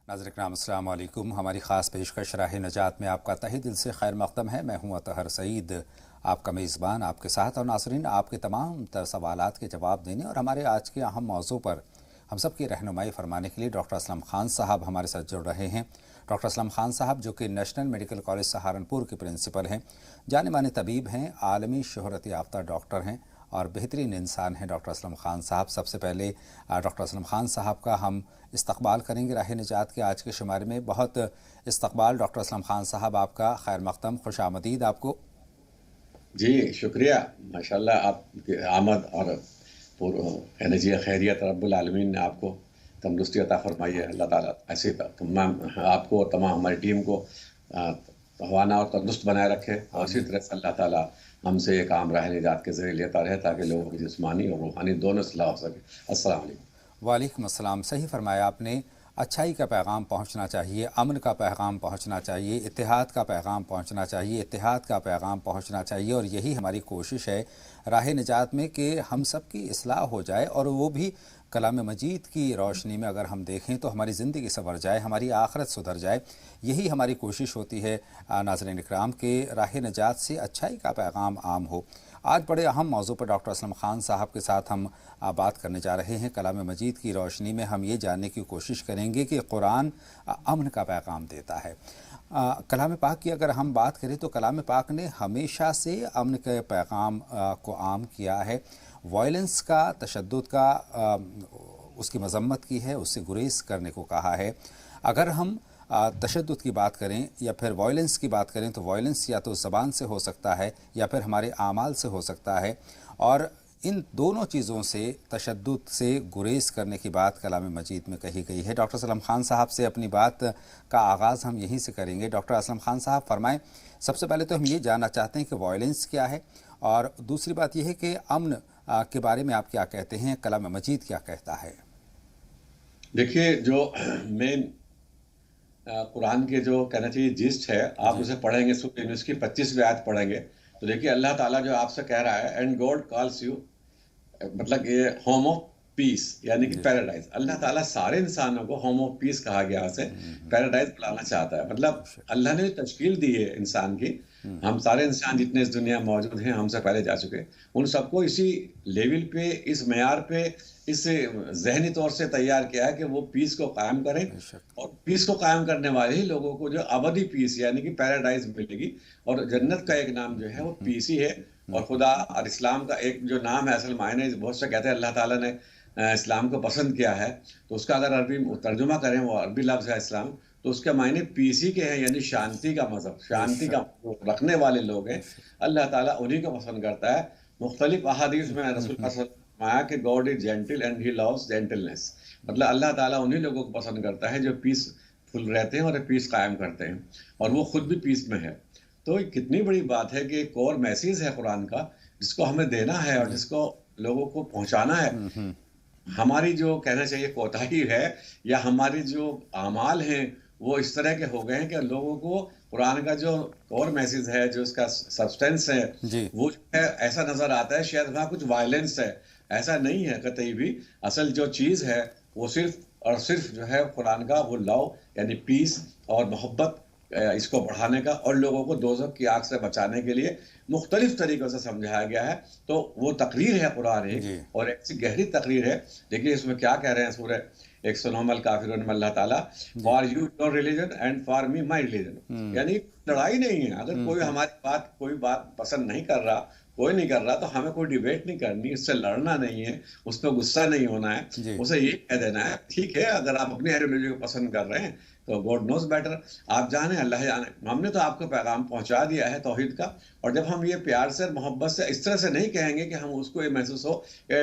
नाज़रीन किराम अस्सलाम वालेकुम। हमारी ख़ास पेशकश राह नजात में आपका तहे दिल से खैर मक़दम है। मैं हूँ अतहर सईद, आपका मेज़बान आपके साथ। और नाज़रीन, आपके तमाम तर सवालात के जवाब देने और हमारे आज के अहम मौज़ू पर हम सब की रहनुमाई फरमाने के लिए डॉक्टर असलम ख़ान साहब हमारे साथ जुड़ रहे हैं। डॉक्टर असलम ख़ान साहब जो कि नेशनल मेडिकल कॉलेज सहारनपुर के प्रिंसिपल हैं, जाने माने तबीब हैं, आलमी शोहरत याफ्ता डॉक्टर हैं और बेहतरीन इंसान हैं डॉक्टर असलम ख़ान साहब। सबसे पहले डॉक्टर असलम ख़ान साहब का हम इस्तकबाल करेंगे राह निजात के आज के शुमारे में। बहुत इस्तकबाल डॉक्टर असलम ख़ान साहब, आपका खैर मक़दम, खुश आमदीद आपको। जी शुक्रिया। माशाल्लाह आपकी आमद और एनर्जी खैरियत रब्बुल आलमीन ने आपको तंदुरुस्ती अता फरमाई है। अल्लाह ताला ऐसे तमाम आपको और तमाम हमारी टीम को रवाना और तंदुरुस्त बनाए रखे और इसी तरह से अल्लाह ताला हमसे एक आम राह निजात के ज़रिए लेता रहे ताकि लोगों की जिस्मानी और रूहानी दोनों इस्लाह हो सके। अस्सलाम वालेकुम। वालेकुम अस्सलाम। सही फरमाया आपने। अच्छाई का पैगाम पहुंचना चाहिए, अमन का पैगाम पहुंचना चाहिए, इत्तेहाद का पैगाम पहुंचना चाहिए, इत्तेहाद का पैगाम पहुंचना चाहिए। और यही हमारी कोशिश है राह निजात में कि हम सब की इस्लाह हो जाए और वो भी कलाम मजीद की रोशनी में अगर हम देखें तो हमारी ज़िंदगी संवर जाए, हमारी आखरत सुधर जाए। यही हमारी कोशिश होती है नाज़रीन इकराम के राह निजात से अच्छाई का पैगाम आम हो। आज बड़े अहम मौजू पर डॉक्टर असलम ख़ान साहब के साथ हम बात करने जा रहे हैं। कलाम मजीद की रोशनी में हम ये जानने की कोशिश करेंगे कि कुरान अमन का पैगाम देता है। कलाम पाक की अगर हम बात करें तो कलाम पाक ने हमेशा से अमन के पैगाम को आम किया है। वायलेंस का, तशद्दुद का उसकी मजम्मत की है, उससे गुरेज करने को कहा है। अगर हम तशद्दुद की बात करें या फिर वायलेंस की बात करें तो वायलेंस या तो ज़बान से हो सकता है या फिर हमारे आमाल से हो सकता है। और इन दोनों चीज़ों से, तशद्दुद से गुरेज करने की बात कलाम मजीद में कही गई है। डॉक्टर असलम ख़ान साहब से अपनी बात का आगाज़ हम यहीं से करेंगे। डॉक्टर असलम ख़ान साहब फरमाएं, सबसे पहले तो हम ये जानना चाहते हैं कि वायलेंस क्या है और दूसरी बात यह है कि अमन के बारे में आप क्या कहते हैं, कलाम मजीद क्या कहता है। देखिए, जो मेन कुरान के जो कहना चाहिए जिस्ट है, आप उसे पढ़ेंगे, सूरह यूनुस की 25वीं आयत पढ़ेंगे तो देखिए अल्लाह ताला जो आपसे कह रहा है, एंड गॉड कॉल्स यू, मतलब ये होम ऑफ पीस यानी कि पैराडाइज। अल्लाह ताला सारे इंसानों को होम ऑफ पीस कहा गया से पैराडाइज बुलाना चाहता है। मतलब अल्लाह ने तश्कील दी है इंसान की, हम सारे इंसान जितने इस दुनिया में मौजूद हैं, हमसे पहले जा चुके, उन सबको इसी लेवल पे, इस मेयार पे, इस जहनी तौर से तैयार किया है कि वो पीस को कायम करें। और पीस को कायम करने वाले ही लोगों को जो अबदी पीस यानी कि पैराडाइज मिलेगी। और जन्नत का एक नाम जो है वो पीस ही है। और खुदा और इस्लाम का एक जो नाम है, असल मायने बहुत से कहते हैं अल्लाह ताला ने इस्लाम को पसंद किया है, तो उसका अगर अरबी तर्जुमा करें, वो अरबी लफ्ज़ है इस्लाम, तो उसके मायने पीसी के हैं, यानी शांति का मजहब, शांति का रखने वाले लोग हैं। अल्लाह ताला उन्हीं को पसंद करता है। मुख्तलिफ अहादीस में रसूल फरमाया कि God is gentle and he loves gentleness. मतलब अल्लाह ताला उन्हीं लोगों को पसंद करता है जो पीसफुल रहते हैं और पीस कायम करते हैं, और वो खुद भी पीस में है। तो कितनी बड़ी बात है कि एक और मैसेज है कुरान का जिसको हमें देना है और जिसको लोगों को पहुंचाना है। हमारी जो कहना चाहिए कोताही है या हमारी जो आमाल हैं वो इस तरह के हो गए हैं कि लोगों को कुरान का जो और मैसेज है, जो इसका सब्सटेंस है, वो है ऐसा नजर आता है शायद वहाँ कुछ वायलेंस है। ऐसा नहीं है कतई भी। असल जो चीज है वो सिर्फ और सिर्फ जो है कुरान का वो लव यानी पीस और मोहब्बत, इसको बढ़ाने का और लोगों को दोज़ख की आग से बचाने के लिए मुख्तलिफ तरीक़ों से समझाया गया है। तो वो तकरीर है कुरान एक, और ऐसी गहरी तकरीर है। देखिए इसमें क्या कह रहे हैं सूरह 109 काफिरून में अल्लाह ताला, for you your religion and for me my religion. यानी लड़ाई नहीं है। अगर कोई हमारी बात, कोई बात पसंद नहीं कर रहा, कोई नहीं कर रहा, तो हमें कोई डिबेट नहीं करनी, उससे लड़ना नहीं है, उस पर गुस्सा नहीं होना है, उसे ये कह देना है ठीक है अगर आप अपनी आइडियोलॉजी को पसंद कर रहे हैं तो गॉड नोज बेटर, आप जाने अल्लाह जाने। हमने तो आपको पैगाम पहुंचा दिया है तौहीद का। और जब हम ये प्यार से, मोहब्बत से इस तरह से नहीं कहेंगे कि हम उसको ये महसूस हो कि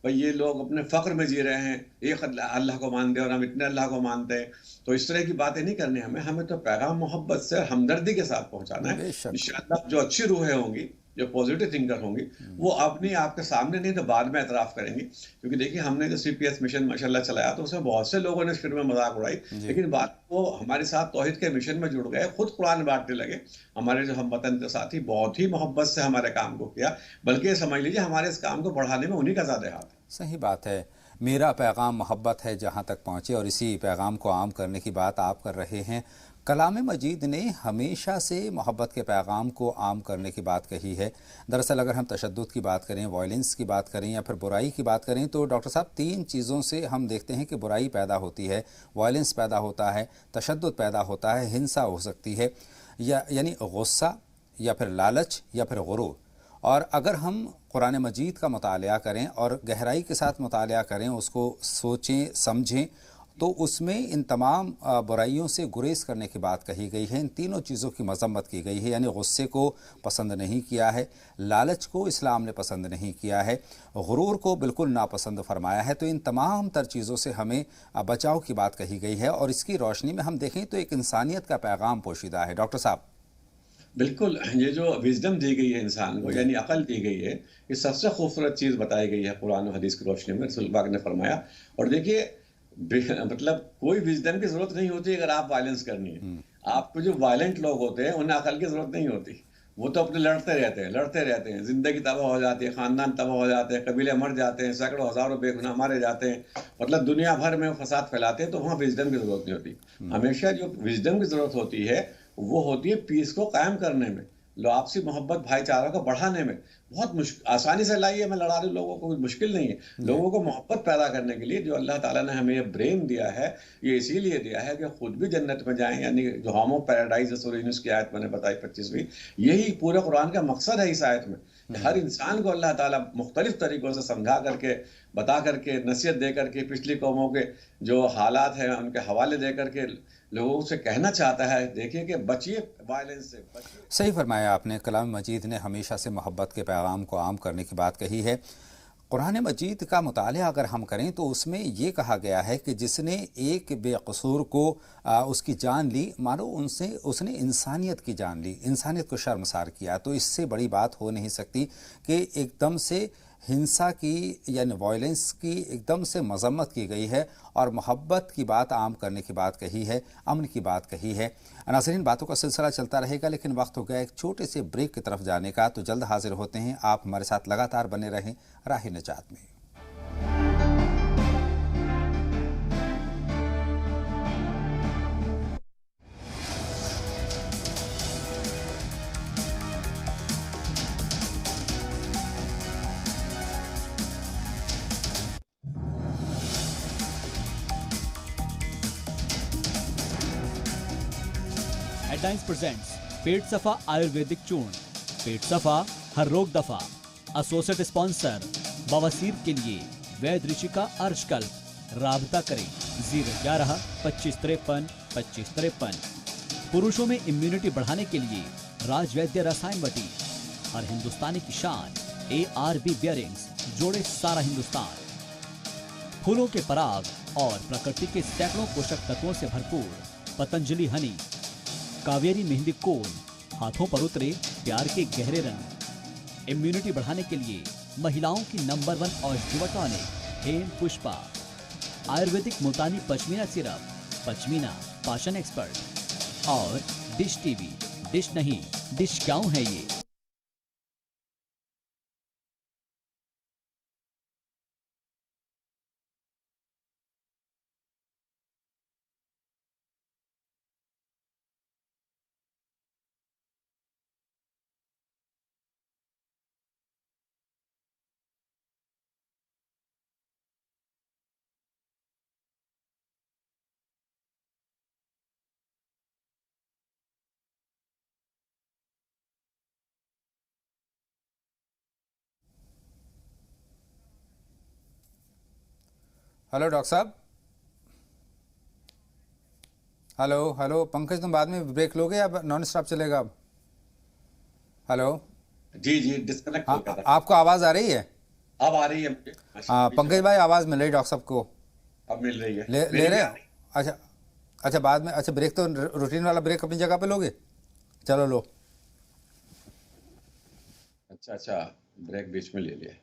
भाई ये लोग अपने फ़ख्र में जी रहे हैं, एक अल्लाह को मानते हैं और हम इतने अल्लाह को मानते हैं, तो इस तरह की बातें नहीं करनी हमें। हमें तो पैगाम मोहब्बत से, हमदर्दी के साथ पहुंचाना है। इंशाअल्लाह जो अच्छी रूहें होंगी, जो पॉजिटिव थिंकर होंगी, वो अपनी आपके सामने नहीं तो बाद में एतराफ़ करेंगी। क्योंकि देखिए हमने जो CPS मिशन माशाल्लाह चलाया तो उसमें बहुत से लोगों ने शुरू में मजाक उड़ाई, लेकिन बाद वो हमारे साथ तौहीद के मिशन में जुड़ गए, खुद कुरान बांटने लगे। हमारे जो हम वतन के साथी बहुत ही मोहब्बत से हमारे काम को किया, बल्कि समझ लीजिए हमारे इस काम को बढ़ाने में उन्हीं का ज़्यादा हाथ है। सही बात है। मेरा पैगाम मोहब्बत है जहाँ तक पहुँचे, और इसी पैगाम को आम करने की बात आप कर रहे हैं। कलाम मजीद ने हमेशा से मोहब्बत के पैगाम को आम करने की बात कही है। दरअसल अगर हम तशद्दुद की बात करें, वायलेंस की बात करें या फिर बुराई की बात करें, तो डॉक्टर साहब 3 चीज़ों से हम देखते हैं कि बुराई पैदा होती है, वायलेंस पैदा होता है, तशद्दुद पैदा होता है, हिंसा हो सकती है, यानी गुस्सा या फिर लालच या फिर गुरूर। और अगर हम कुरान मजीद का मुतालिया करें और गहराई के साथ मुतालिया करें, उसको सोचें समझें, तो उसमें इन तमाम बुराइयों से गुरेज करने की बात कही गई है। इन तीनों चीज़ों की मजम्मत की गई है, यानी गुस्से को पसंद नहीं किया है, लालच को इस्लाम ने पसंद नहीं किया है, गुरूर को बिल्कुल नापसंद फरमाया है। तो इन तमाम तर चीज़ों से हमें बचाव की बात कही गई है, और इसकी रोशनी में हम देखें तो एक इंसानियत का पैगाम पोशीदा है। डॉक्टर साहब। बिल्कुल, ये जो विज़डम दी गई है इंसान को, जी। यानी अक़ल दी गई है, ये सबसे खूबसूरत चीज़ बताई गई है कुरान और हदीस की रोशनी में, रसूल पाक ने फरमाया। और देखिए, मतलब कोई विज़डम की ज़रूरत नहीं होती अगर आप वायलेंस करनी है। आपको जो वायलेंट लोग होते हैं, उन्हें अक़ल की ज़रूरत नहीं होती। वो तो अपने लड़ते रहते हैं, ज़िंदगी तबाह हो जाती है, ख़ानदान तबाह हो जाते हैं, कबीले मर जाते हैं, सैकड़ों हज़ारों बेगुनाह मारे जाते हैं, मतलब दुनिया भर में फ़साद फैलाते हैं, तो वहाँ विज़डम की ज़रूरत नहीं होती। हमेशा जो विज़डम की ज़रूरत होती है, वो होती है पीस को कायम करने में, लो आपसी मोहब्बत भाईचारा को बढ़ाने में। बहुत आसानी से लाइए, मैं लड़ा रही लोगों को, मुश्किल नहीं है। जी। लोगों को मोहब्बत पैदा करने के लिए जो अल्लाह ताला ने हमें ये ब्रेन दिया है, ये इसीलिए दिया है कि खुद भी जन्नत में जाएँ, यानी जो होम ऑफ पैराडाइज़ सूरह यूनुस की आयत मैंने बताई 25वीं, यही पूरे कुरान का मकसद है इस आयत में, कि हर इंसान को अल्लाह ताला मुख्तलिफ तरीकों से समझा करके, बता करके, नसीहत दे करके, पिछली कौमों के जो हालात हैं उनके हवाले दे करके लोगों से कहना चाहता है, देखिए कि बचिए वायलेंस से, बचिए। सही फरमाया आपने। कलाम मजीद ने हमेशा से मोहब्बत के पैगाम को आम करने की बात कही है। कुरान मजीद का मुतालिया अगर हम करें तो उसमें ये कहा गया है कि जिसने एक बेकसूर को उसकी जान ली, मानो उनसे उसने इंसानियत की जान ली, इंसानियत को शर्मसार किया। तो इससे बड़ी बात हो नहीं सकती कि एकदम से हिंसा की यानी वायलेंस की एकदम से मजम्मत की गई है और मोहब्बत की बात आम करने की बात कही है, अमन की बात कही है। नाज़रीन, बातों का सिलसिला चलता रहेगा, लेकिन वक्त हो गया एक छोटे से ब्रेक की तरफ जाने का। तो जल्द हाजिर होते हैं। आप हमारे साथ लगातार बने रहें राह निजात में। एडलाइंस प्रेजेंट्स पेट सफा आयुर्वेदिक चूर्ण। पेट सफा हर रोग दफा। एसोसिएट स्पॉन्सर बवासीर के लिए वैद ऋषि का अर्शकल्प। राबता करें 011-2553-2553। पुरुषों में इम्यूनिटी बढ़ाने के लिए राजवैद्य रसायन वटी। हर हिंदुस्तानी की शान ARB बियरिंग्स, जोड़े सारा हिंदुस्तान। फूलों के पराग और प्रकृति के सैकड़ों पोषक तत्वों से भरपूर पतंजलि हनी। कावेरी मेहंदी कोन, हाथों पर उतरे प्यार के गहरे रंग। इम्यूनिटी बढ़ाने के लिए महिलाओं की नंबर 1 औषधि टॉनिक हेम पुष्पा। आयुर्वेदिक मुल्तानी पश्मीना सिरप, पश्मीना पाचन एक्सपर्ट। और डिश टीवी, डिश नहीं डिश क्यों है ये। हेलो डॉक्टर साहब। हेलो हेलो पंकज, तुम बाद में ब्रेक लोगे या नॉन स्टॉप चलेगा अब? हेलो। जी, जी, डिस्कनेक्ट हो हाँ, गया था। आपको आवाज़ आ रही है? अब आ रही है मुझे, हाँ बीच में पंकज भाई, आवाज़ मिल रही डॉक्टर साहब को? अब मिल रही है। ले मेरी भी रहे आ हैं? रही है। अच्छा। अच्छा बाद में, अच्छा ब्रेक तो रूटीन वाला ब्रेक अपनी जगह पे लोगे? चलो लो। अच्छा, अच्छा, ब्रेक बीच में ले लिया।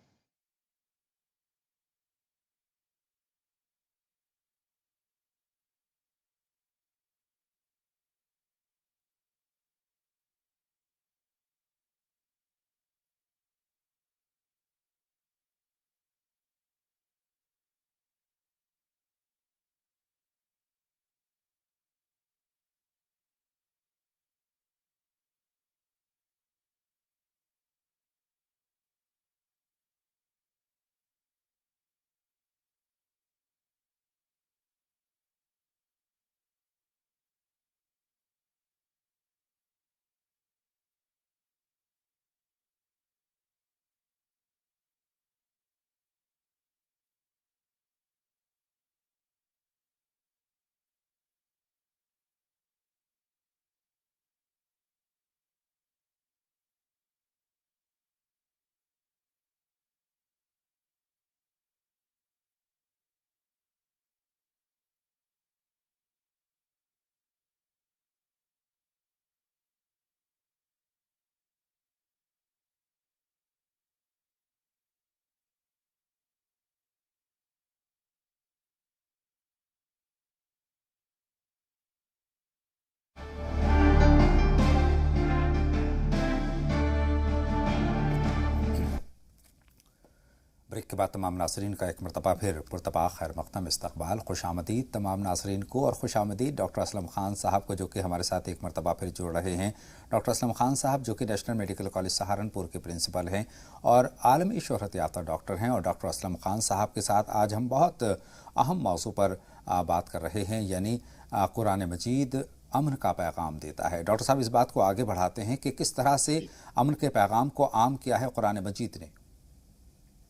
ब्रेक के बाद तमाम नासरीन का एक मरतबा फिर पुरतपा खैर मक़दम इस्तकबाल, खुशामदीद तमाम नासरीन को और खुशामदीद डॉक्टर असलम ख़ान साहब को, जो कि हमारे साथ एक मरतबा फिर जुड़ रहे हैं। डॉक्टर असलम ख़ान साहब जो कि नेशनल मेडिकल कॉलेज सहारनपुर के प्रिंसिपल हैं और आलमी शोहरत याफ्ता डॉक्टर हैं। और डॉक्टर असलम ख़ान साहब के साथ आज हम बहुत अहम मौजू पर बात कर रहे हैं, यानी कुरान मजीद अमन का पैगाम देता है। डॉक्टर साहब, इस बात को आगे बढ़ाते हैं कि किस तरह से अमन के पैगाम को आम किया है कुरान मजीद ने।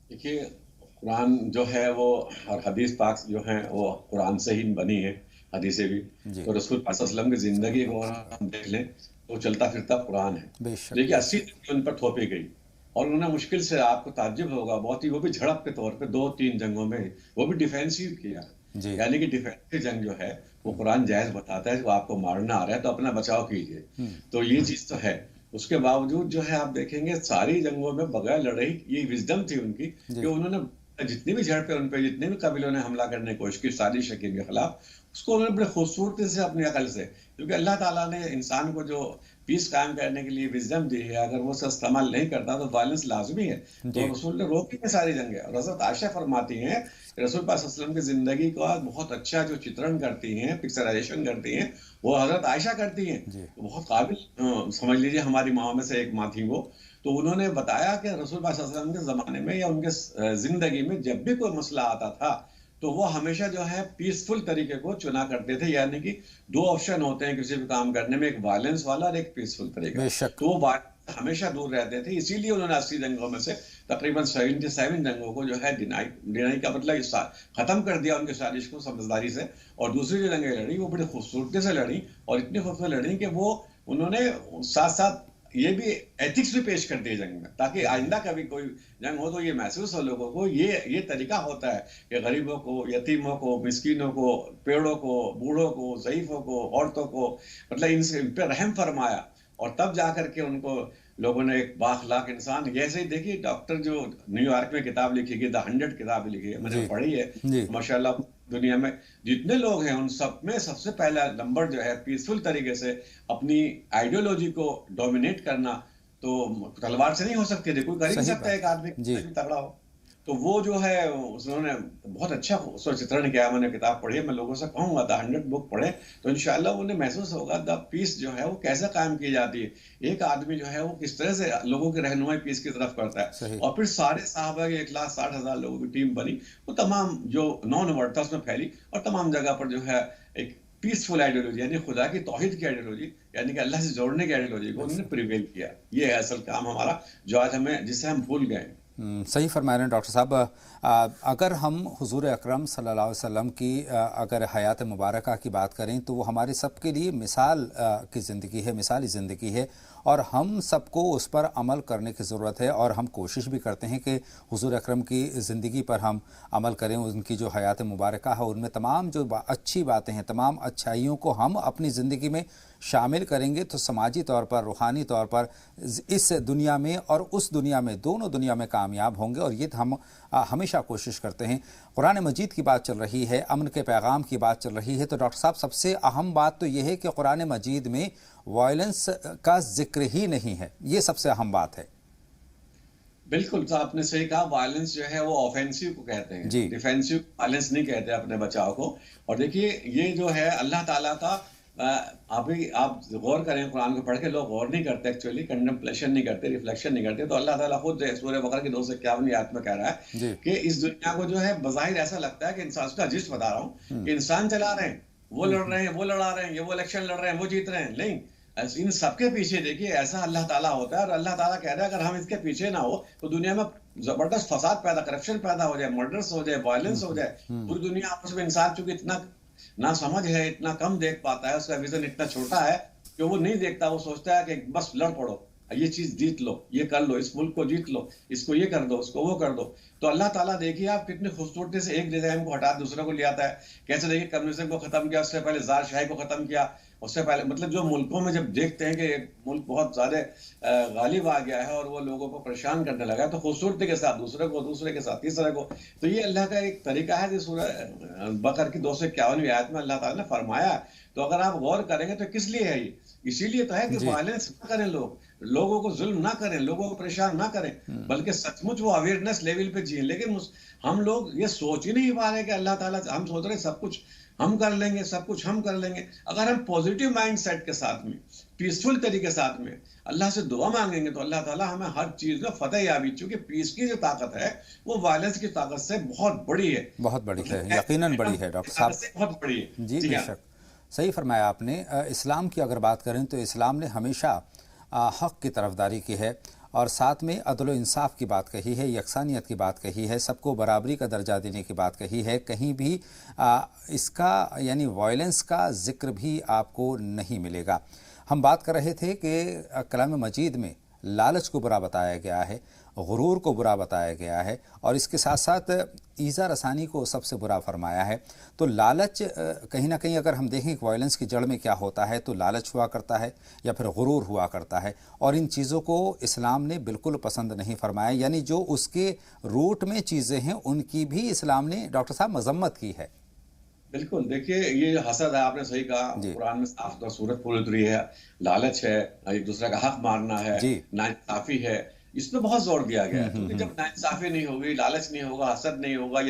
देखिए, कुरान जो है वो और हदीस पाक जो है वो कुरान से ही बनी है, हदीसें भी। तो रसूल पाक सल्लल्लाहु अलैहि वसल्लम की जिंदगी को हम देख लें तो चलता फिरता कुरान है। देखिए 80 दिन उन पर थोपी गई और उन्होंने मुश्किल से, आपको ताज्जुब होगा बहुत ही, वो भी झड़प के तौर पे 2-3 जंगों में वो भी डिफेंसिव किया। यानी कि डिफेंसिव जंग जो है वो कुरान जायज बताता है, वो आपको मारना आ रहा है तो अपना बचाव कीजिए। तो ये चीज तो है। उसके बावजूद जो है आप देखेंगे सारी जंगों में बगैर लड़ाई, ये विजडम थी उनकी कि उन्होंने जितनी भी झड़पें उन पे, जितने भी कबीलों ने हमला करने की कोशिश की साजिश के खिलाफ, उसको उन्होंने बड़े खूबसूरती से अपनी अकल से, क्योंकि अल्लाह ताला ने इंसान को जो पीस कायम करने के लिए विजडम दी है, अगर वो उसका इस्तेमाल नहीं करता तो वायलेंस लाजमी है। तो रसूल ने रोकी है सारी जंगें। और हज़रत आयशा फरमाती हैं रसूल पाक सल्लल्लाहु अलैहि वसल्लम की जिंदगी का बहुत अच्छा जो चित्रण करती हैं, पिक्चराइजेशन करती हैं, वो हजरत आयशा करती हैं। तो बहुत काबिल, समझ लीजिए हमारी माँ में से एक माँ थी वो। तो उन्होंने बताया कि रसूल पाक सल्लल्लाहु अलैहि वसल्लम के ज़माने में या उनके ज़िंदगी में जब भी कोई मसला आता था तो वो हमेशा जो है पीसफुल तरीके को चुना करते थे। यानी कि 2 ऑप्शन होते हैं किसी भी काम करने में, एक वायलेंस वाला और एक पीसफुल तरीका। तो वो हमेशा दूर रहते थे। इसीलिए उन्होंने 80 जंगों में से तकरीबन 77 जंगों को जो है डिनाई का मतलब खत्म कर दिया, उनकी साजिश को समझदारी से। और दूसरी जो जंगें लड़ी वो बड़ी खूबसूरती से लड़ी और इतनी खूबसूरत लड़ी कि वो उन्होंने साथ साथ ये भी एथिक्स भी पेश कर दिए जंग में, ताकि आइंदा कभी कोई जंग हो तो ये महसूस हो लोगों को, ये तरीका होता है कि गरीबों को, यतीमों को, मिस्कीनों को, पेड़ों को, बूढ़ों को, ज़ईफों को, औरतों को, मतलब इन पे रहम फरमाया। और तब जाकर के उनको लोगों ने एक बाखलाक इंसान, जैसे ही देखिए डॉक्टर जो न्यूयॉर्क में किताब लिखी गई, द 100 किताब लिखी है, मैंने पढ़ी है माशाल्लाह। दुनिया में जितने लोग हैं उन सब में सबसे पहला नंबर जो है पीसफुल तरीके से अपनी आइडियोलॉजी को डोमिनेट करना। तो तलवार से नहीं हो सकती, कोई कर ही नहीं सकता एक आदमी तगड़ा हो। तो वो जो है उन्होंने बहुत अच्छा चित्रण किया। मैंने किताब पढ़ी है, मैं लोगों से कहूंगा द 100 बुक पढ़े तो इंशाल्लाह उन्हें महसूस होगा द पीस जो है वो कैसे कायम की जाती है। एक आदमी जो है वो किस तरह से लोगों की रहनुमाई पीस की तरफ करता है। और फिर सारे साहबा की 1,60,000 लोगों की टीम बनी, वो तमाम जो नॉन वर्ड था उसमें फैली और तमाम जगह पर जो है एक पीसफुल आइडियोलॉजी, यानी खुदा की तौहीद की आइडियोलॉजी, यानी कि अल्लाह से जोड़ने की आइडियोलॉजी को उन्होंने प्रिवेल किया। ये है असल काम हमारा जो आज हमें, जिसे हम भूल गए। सही फरमा रहे हैं डॉक्टर साहब। अगर हम हुजूर अकरम सल्लल्लाहु अलैहि वसल्लम की अगर हयात मुबारका की बात करें तो वो हमारे सब के लिए मिसाल की ज़िंदगी है, मिसाली ज़िंदगी है और हम सबको उस पर अमल करने की ज़रूरत है। और हम कोशिश भी करते हैं कि हुजूर अकरम की ज़िंदगी पर हम अमल करें। उनकी जो हयात मुबारका है उनमें तमाम जो अच्छी बातें हैं, तमाम अच्छाइयों को हम अपनी ज़िंदगी में शामिल करेंगे तो समाजी तौर पर, रूहानी तौर पर इस दुनिया में और उस दुनिया में, दोनों दुनिया में कामयाब होंगे। और ये हम हमेशा कोशिश करते हैं। कुरान मजीद की बात चल रही है, अमन के पैगाम की बात चल रही है, तो डॉक्टर साहब सबसे अहम बात तो यह है कि कुरान मजीद में वायलेंस का जिक्र ही नहीं है। ये सबसे अहम बात है। बिल्कुल, तो आपने सही कहा। वायलेंस जो है वो ऑफेंसिव को कहते हैं, डिफेंसिव वायलेंस नहीं कहते अपने बचाव को। और देखिए ये जो है अल्लाह ताला का, अभी आप गौर करें कुरान को पढ़ के, लोग गौर नहीं करते, एक्चुअली कंटेम्पलेशन नहीं करते, रिफ्लेक्शन नहीं करते। तो अल्लाह ताला खुद सूरह बकरा की 251 आयत में कह रहा है कि इस दुनिया को जो है बज़ाहिर ऐसा लगता है कि इंसान, उसका जिस्म बता रहा हूँ कि इंसान चला रहे हैं, वो लड़ रहे हैं, वो लड़ा रहे हैं, ये वो इलेक्शन लड़ रहे हैं, वो जीत रहे हैं। नहीं, इन सबके पीछे देखिए ऐसा अल्लाह ताला होता है। और अल्लाह ताला कह रहा है अगर हम इसके पीछे ना हो तो दुनिया में जबरदस्त फसाद पैदा, करप्शन पैदा हो जाए, मर्डर्स हो जाए, वायलेंस हो जाए। पूरी दुनिया आपस में, इंसान चूंकि इतना ना समझ है, इतना कम देख पाता है, उसका विजन इतना छोटा है कि वो नहीं देखता। वो सोचता है कि बस लड़ पड़ो, ये चीज जीत लो, ये कर लो, इस मुल्क को जीत लो, इसको ये कर दो, उसको वो कर दो। तो अल्लाह ताला देखिए आप कितनी खूबसूरती से एक डिजाइन को हटा दूसरे को ले आता है। कैसे देखिए कम्युनिज्म को खत्म किया, उससे पहले जार शाही को खत्म किया उससे पहले मतलब जो मुल्कों में जब देखते हैं कि एक मुल्क बहुत ज्यादा गालिब आ गया है और वो लोगों को परेशान करने लगा है, तो खूबसूरती के साथ दूसरे के साथ तीसरे को, तो ये अल्लाह का एक तरीका है। सूरह बकर की 251वीं आयत में अल्लाह ताला ने फरमाया, तो अगर आप गौर करेंगे तो किस लिए है ये? इसीलिए तो है कि जी। वायलेंस ना करें, लोगों को जुल्म ना करें, लोगों को परेशान ना करें, बल्कि सचमुच वो अवेयरनेस लेवल पे जिए। लेकिन हम लोग ये सोच ही नहीं पा रहे कि अल्लाह ताला, हम सोच रहे सब कुछ हम कर लेंगे, सब कुछ हम कर लेंगे। अगर हम पॉजिटिव माइंड सेट के साथ में, पीसफुल तरीके के साथ में अल्लाह से दुआ मांगेंगे, तो अल्लाह ताला हमें हर चीज में फतेह याबी, चूंकि पीस की जो ताकत है वो वायलेंस की ताकत से बहुत बड़ी है, बहुत बड़ी है, यकीनन बड़ी है डॉक्टर साहब। बहुत बड़ी है जी बेशक, सही फरमाया आपने। इस्लाम की अगर बात करें तो इस्लाम ने हमेशा हक़ की तरफदारी की है और साथ में अदल व इंसाफ की बात कही है, यकसानियत की बात कही है, सबको बराबरी का दर्जा देने की बात कही है। कहीं भी इसका यानी वायलेंस का जिक्र भी आपको नहीं मिलेगा। हम बात कर रहे थे कि कलाम मजीद में लालच को बुरा बताया गया है, गुरूर को बुरा बताया गया है और इसके साथ साथ ईज़ा रसानी को सबसे बुरा फरमाया है। तो लालच कहीं ना कहीं अगर हम देखें कि वायलेंस की जड़ में क्या होता है, तो लालच हुआ करता है या फिर गुरूर हुआ करता है, और इन चीज़ों को इस्लाम ने बिल्कुल पसंद नहीं फरमाया। यानी जो उसके रूट में चीज़ें हैं उनकी भी इस्लाम ने डॉक्टर साहब मजम्मत की है। बिल्कुल, देखिए ये हसद है, आपने सही कहा, कुरान में साफ तौर सूरत पूरी उतरी है। लालच है, एक दूसरे का हक मारना है, नाइंसाफी है, इसमें बहुत जोर दिया गया है। क्योंकि जब नाइंसाफी नहीं होगी, लालच नहीं होगा, हसद नहीं होगा,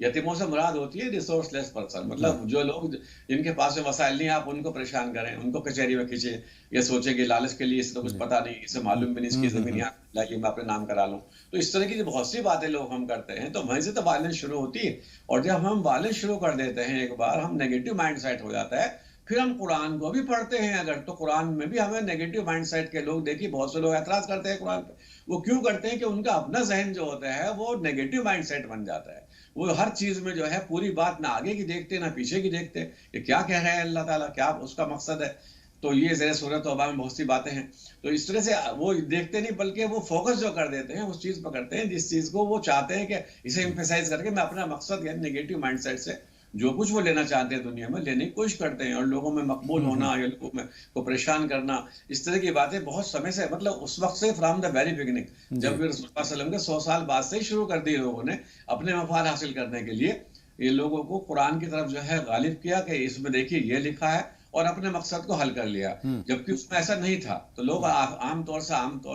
यतीमों से मुराद होती है रिसोर्सलेस पर्सन, मतलब जो लोग जिनके पास में वसाइल नहीं, आप उनको परेशान करें, उनको कचहरी में खींचे, ये सोचे कि लालच के लिए इसे तो कुछ पता नहीं, इसे मालूम भी नहीं, इसकी जमीन यहाँ लाइए मैं अपने नाम करा लूं। तो इस तरह की बहुत सी बातें लोग हम करते हैं, तो वहीं से तो वायलेंस शुरू होती है। और जब हम वायलेंस शुरू कर देते हैं, एक बार हम नेगेटिव माइंड सेट हो जाता है, फिर हम कुरान को भी पढ़ते हैं अगर, तो कुरान में भी हमें नेगेटिव माइंड सेट के लोग, देखिए बहुत से लोग एतराज करते हैं कुरान पे। वो क्यों करते हैं कि उनका अपना जहन जो होता है वो नेगेटिव माइंड सेट बन जाता है। वो हर चीज में जो है पूरी बात ना आगे की देखते ना पीछे की देखते, कि क्या कह रहे हैं अल्लाह ताला, क्या उसका मकसद है। तो ये ज़रा सूरह तौबा में बहुत सी बातें हैं, तो इस तरह से वो देखते नहीं, बल्कि वो फोकस जो कर देते हैं उस चीज पर करते हैं जिस चीज को वो चाहते हैं कि इसे एम्फेसाइज करके मैं अपना मकसद यानी नेगेटिव माइंडसेट से जो कुछ वो लेना चाहते हैं दुनिया में लेने की कोशिश करते हैं, और लोगों में मकबूल होना या लोगों में को परेशान करना, इस तरह की बातें बहुत समय से, मतलब उस वक्त से फ्रॉम द वेरी बिगिनिंग, जब रसूलुल्लाह सल्लल्लाहु अलैहि वसल्लम के 100 साल बाद से ही शुरू कर दी लोगों ने अपने मफाद हासिल करने के लिए ये लोगों को कुरान की तरफ जो है गालिब किया कि इसमें देखिए ये लिखा है, और अपने मकसद को हल कर लिया, जबकि उसमें ऐसा नहीं था। तो लोग आमतौर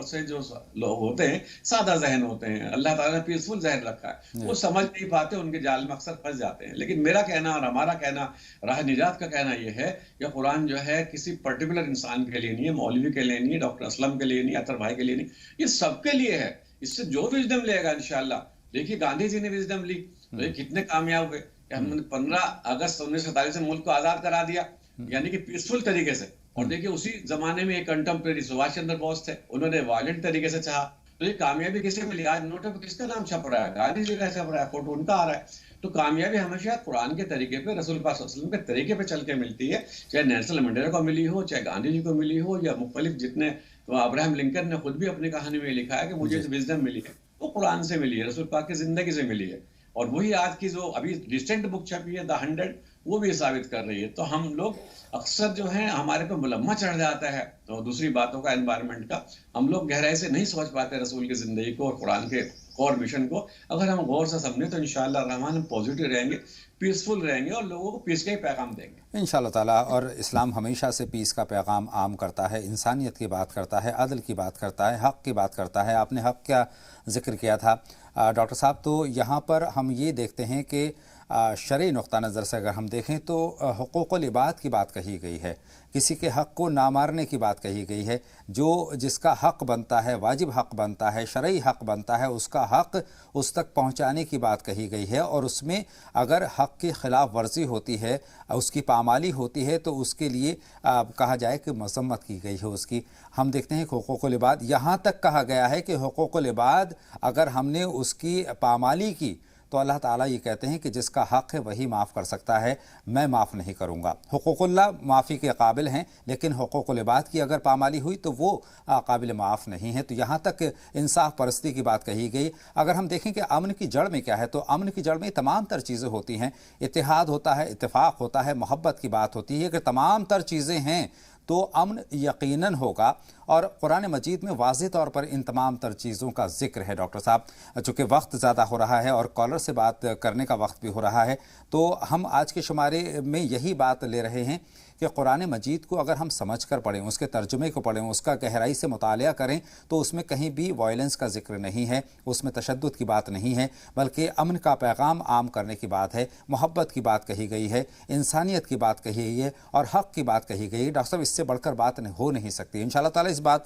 से जो लोग होते हैं सादा जहन होते हैं, अल्लाह ताला ने पीसफुल जहन रखा है, वो समझ नहीं पाते, उनके जाल में अक्सर फंस जाते हैं। लेकिन मेरा कहना और हमारा कहना, राह निजात का कहना यह है कि कुरान जो है किसी पर्टिकुलर इंसान के लिए नहीं है, मौलवी के लिए नहीं है, डॉक्टर असलम के लिए नहीं, अतर भाई के लिए नहीं, ये सबके लिए है। इससे जो विजडम लेगा इंशाल्लाह, देखिए गांधी जी ने विजडम ली तो ये कितने कामयाब हुए। हमने 15 अगस्त 1947 से मुल्क को आजाद करा दिया, यानी कि पीसफुल तरीके से। और देखिए उसी जमाने में एक कंटेम्प्रेरी सुभाष चंद्र बोस थे, उन्होंने वायलेंट तरीके से चाहा, तो ये कामयाबी किसे मिली? आज नोटों पे किसका नाम छप रहा है? गांधी जी का छप रहा है, फोटो उनका आ रहा है। तो कामयाबी हमेशा कुरान के तरीके पे, रसूल पाक सल्लल्लाहु अलैहि वसल्लम के तरीके पे चल के मिलती है, चाहे नेल्सन मंडेला को मिली हो, चाहे गांधी जी को मिली हो, या मुख्तलिफ जितने, तो अब्राहम लिंकन ने खुद भी अपनी कहानी में लिखा है कि मुझे जो विजडम मिली है वो कुरान से मिली है, रसूल पाक की जिंदगी से मिली है। और वही आज की जो अभी रिसेंट बुक छपी है द 100, वो भी साबित कर रही है। तो हम लोग अक्सर जो है हमारे पे मुलम्मा चढ़ जाता है, तो दूसरी बातों का, एनवायरनमेंट का, हम लोग गहराई से नहीं सोच पाते रसूल की जिंदगी को और कुरान के और मिशन को। अगर हम गौर से समझें तो इंशाअल्लाह रहमान हम पॉजिटिव रहेंगे, पीसफुल रहेंगे और लोगों को पीस का ही पैगाम देंगे इंशाअल्लाह ताला। और इस्लाम हमेशा से पीस का पैगाम आम करता है, इंसानियत की बात करता है, अदल की बात करता है, हक़ की बात करता है। आपने हक़ का जिक्र किया था डॉक्टर साहब, तो यहाँ पर हम ये देखते हैं कि शरई नुक़्ता नज़र से अगर हम देखें तो हुकूक़ुल इबाद की बात कही गई है, किसी के हक़ को ना मारने की बात कही गई है। जो जिसका हक़ बनता है, वाजिब हक़ बनता है, शरई हक़ बनता है, उसका हक़ उस तक पहुँचाने की बात कही गई है। और उसमें अगर हक़ की ख़िलाफ़ वर्जी होती है, उसकी पामाली होती है, तो उसके लिए कहा जाए कि मज़म्मत की गई है उसकी। हम देखते हैं हुकूक़ुल इबाद, यहाँ तक कहा गया है कि हुकूक़ुल इबाद अगर हमने उसकी पामाली की तो अल्लाह ताला ये कहते हैं कि जिसका हक़ है वही माफ़ कर सकता है, मैं माफ़ नहीं करूँगा। हुकूकुल्लाह माफ़ी के काबिल हैं, लेकिन हुकूकुल इबाद की अगर पामाली हुई तो वो काबिल माफ़ नहीं है। तो यहाँ तक इंसाफ परस्ती की बात कही गई। अगर हम देखें कि अमन की जड़ में क्या है, तो अमन की जड़ में तमाम तर चीज़ें होती हैं। इत्तेहाद होता है, इत्तेफाक होता है, मोहब्बत की बात होती है। कि तमाम तर चीज़ें हैं तो अमन यकीनन होगा। और कुरान मजीद में वाज़ेह तौर पर इन तमाम तर चीज़ों का जिक्र है। डॉक्टर साहब, चूँकि वक्त ज़्यादा हो रहा है और कॉलर से बात करने का वक्त भी हो रहा है, तो हम आज के शुमारे में यही बात ले रहे हैं कि कुरान मजीद को अगर हम समझ कर पढ़ें, उसके तर्जुमे को पढ़ें, उसका गहराई से मुतालिया करें, तो उसमें कहीं भी वायलेंस का जिक्र नहीं है, उसमें तशद्दुद की बात नहीं है, बल्कि अमन का पैगाम आम करने की बात है, मोहब्बत की बात कही गई है, इंसानियत की बात कही गई है और हक़ की बात कही गई है। डॉक्टर साहब, इससे बढ़कर बात हो नहीं सकती। इंशाअल्लाह ताला इस बात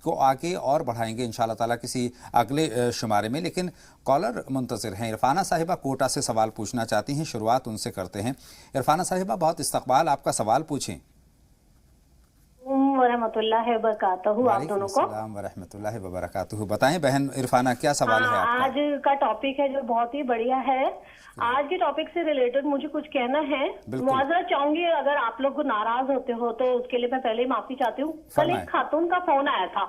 को आगे और बढ़ाएंगे इंशाअल्लाह ताला किसी अगले शुमारे में। लेकिन कॉलर मुंतज़िर हैं। इरफाना साहिबा कोटा से सवाल पूछना चाहती हैं, शुरुआत उनसे करते हैं। इरफाना साहिबा, बहुत इस्तकबाल, आपका सवाल पूछें। वरहमतुल्लाहि वबरकातुहू आप दोनों को। वरहमतुल्लाहि वबरकातुहू। बताएं बहन इरफाना, क्या सवाल है आपका? आज का टॉपिक है जो बहुत ही बढ़िया है। आज के टॉपिक से रिलेटेड मुझे कुछ कहना है। मुआवजा चाहूंगी, अगर आप लोग नाराज होते हो तो उसके लिए मैं पहले ही माफी चाहती हूँ। कल एक खातून का फोन आया था,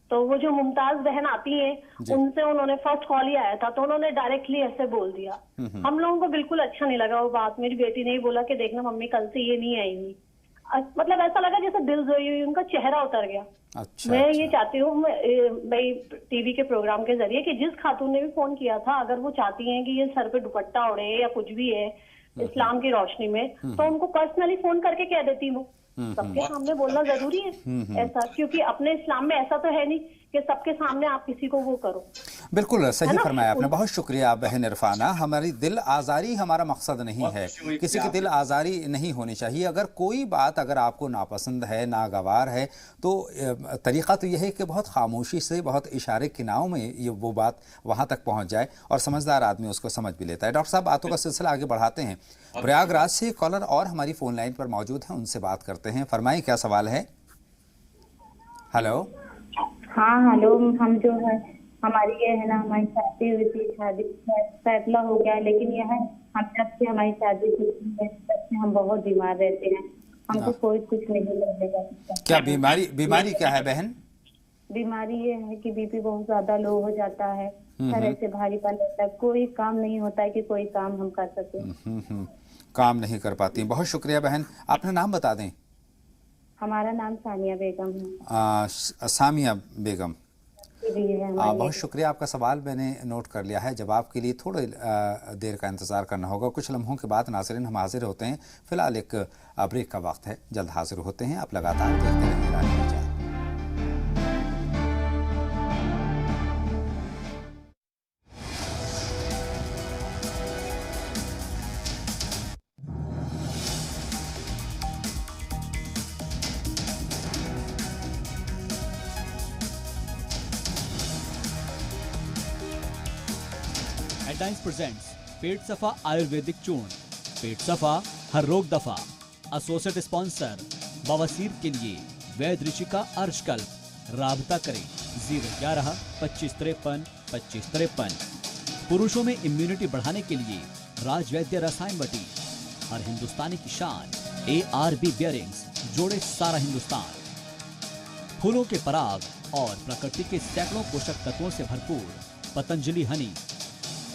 तो वो जो मुमताज बहन आती है उनसे उन्होंने फर्स्ट कॉल ही आया था, तो उन्होंने डायरेक्टली ऐसे बोल दिया। हम लोगों को बिल्कुल अच्छा नहीं लगा वो बात। मेरी बेटी ने ही बोला कि देखना मम्मी कल से ये नहीं आएंगी। मतलब ऐसा लगा जैसे दिल जोई हुई, उनका चेहरा उतर गया। मैं ये चाहती हूँ भाई टीवी के प्रोग्राम के जरिए कि जिस खातून ने भी फोन किया था, अगर वो चाहती हैं कि ये सर पे दुपट्टा ओढ़े या कुछ भी है इस्लाम की रोशनी में, तो उनको पर्सनली फोन करके कह देती हूँ। सबके सामने बोलना जरूरी है ऐसा, क्योंकि अपने इस्लाम में ऐसा तो है नहीं कि सबके सामने आप किसी को वो करो। बिल्कुल सही फरमाया आपने, बहुत शुक्रिया बहन इरफाना। हमारी दिल आज़ारी हमारा मकसद नहीं है, किसी की दिल आज़ारी नहीं होनी चाहिए। अगर कोई बात अगर आपको नापसंद है, नागवार है, तो तरीक़ा तो यह है कि बहुत खामोशी से, बहुत इशारे के नाव में ये वो बात वहाँ तक पहुँच जाए और समझदार आदमी उसको समझ भी लेता है। डॉक्टर साहब, बातों का सिलसिला आगे बढ़ाते हैं। प्रयागराज से कॉलर और हमारी फ़ोन लाइन पर मौजूद हैं, उनसे बात करते हैं। फरमाइए, क्या सवाल है? हेलो। हाँ हेलो, हम जो है हमारी ये है ना, हमारी शादी हुई थी, शादी फैसला हो गया, लेकिन यह है हम जब से हमारी शादी हुई है तब से हम बहुत बीमार रहते हैं। हमको कोई कुछ नहीं लगेगा। क्या बीमारी क्या है बहन? बीमारी ये है कि बीपी बहुत ज्यादा लो हो जाता है, सर ऐसे भारीपन रहता है, कोई काम नहीं होता है कि कोई काम हम कर सके। काम नहीं कर पाती। बहुत शुक्रिया बहन, अपना नाम बता दें। हमारा नाम सानिया बेगम है। सामिया बेगम, बहुत बहुत शुक्रिया। आपका सवाल मैंने नोट कर लिया है। जवाब के लिए थोड़ी देर का इंतज़ार करना होगा। कुछ लम्हों के बाद नाज़रीन हम हाजिर होते हैं। फ़िलहाल एक ब्रेक का वक्त है, जल्द हाजिर होते हैं। आप लगातार देखते रहिए राज मीडिया। हेडलाइंस प्रेजेंट्स पेट सफा आयुर्वेदिक चूर्ण। पेट सफा हर रोग दफा। एसोसिएट स्पॉन्सर बवासीर के लिए वैद्य ऋषिका अर्शकल्प। राबता करें 011 2553 2553। पुरुषों में इम्यूनिटी बढ़ाने के लिए राजवैद्य रसायन वटी। हर हिंदुस्तानी की शान ARB बियरिंग्स, जोड़े सारा हिंदुस्तान। फूलों के पराग और प्रकृति के सैकड़ों पोषक तत्वों से भरपूर पतंजलि हनी।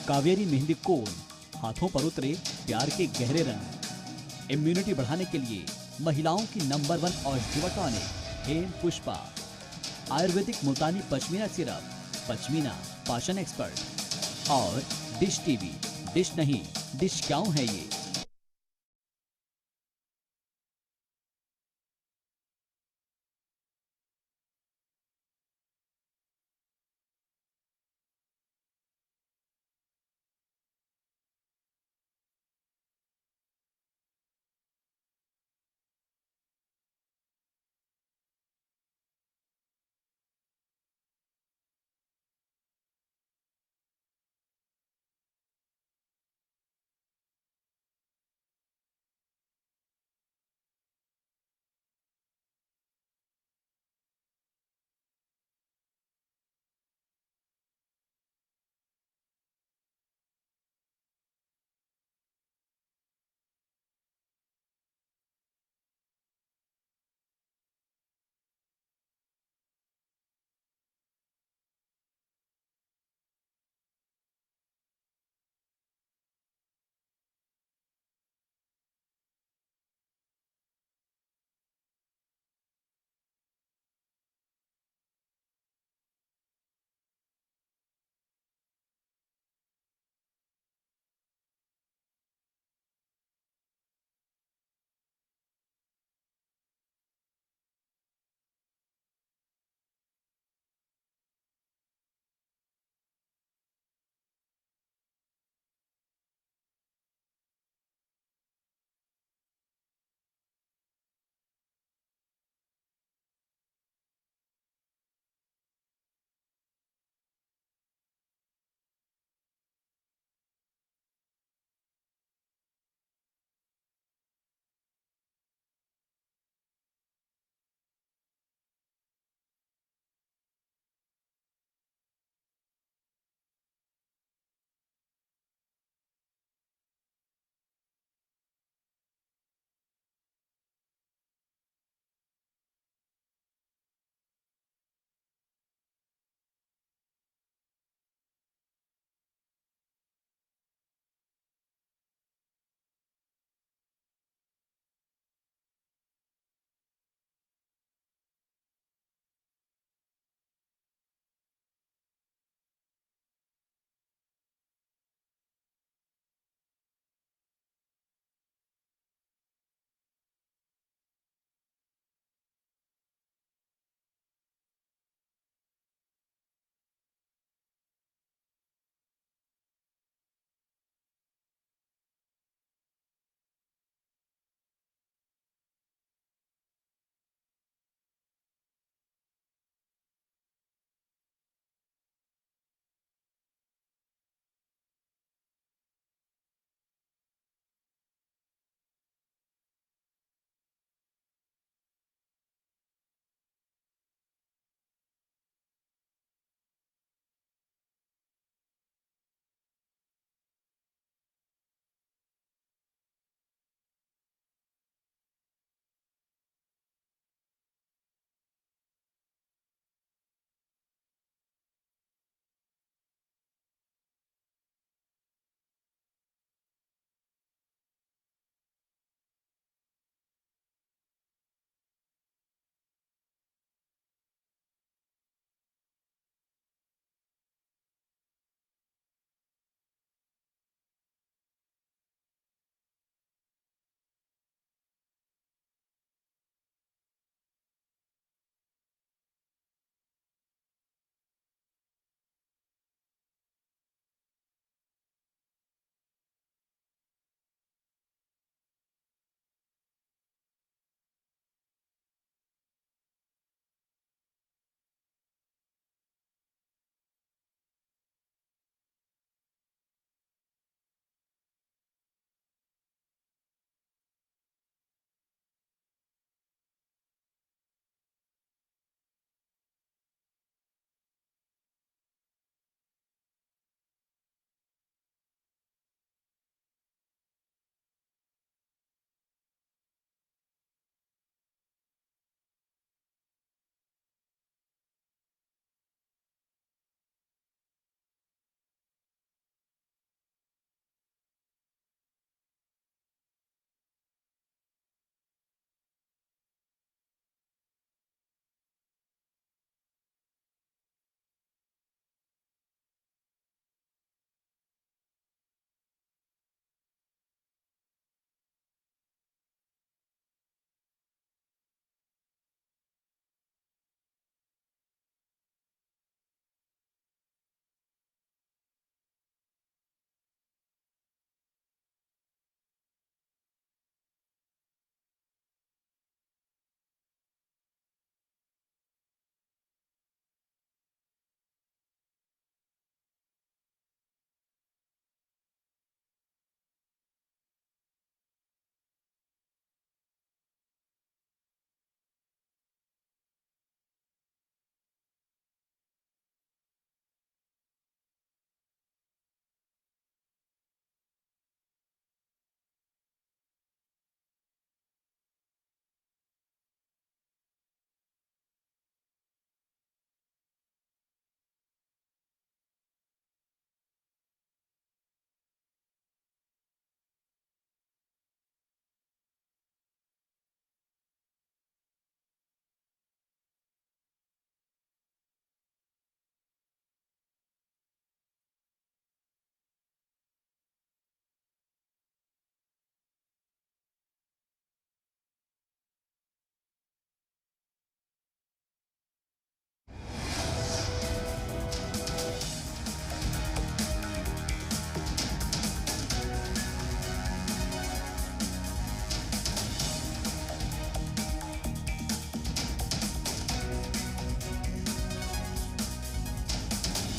कावेरी मेहंदी कोन, हाथों पर उतरे प्यार के गहरे रंग। इम्यूनिटी बढ़ाने के लिए महिलाओं की नंबर 1 औषधि टॉनिक हेम पुष्पा। आयुर्वेदिक मुल्तानी पश्मीना सिरप, पश्मीना पाचन एक्सपर्ट। और डिश टीवी, डिश नहीं डिश क्यों है ये।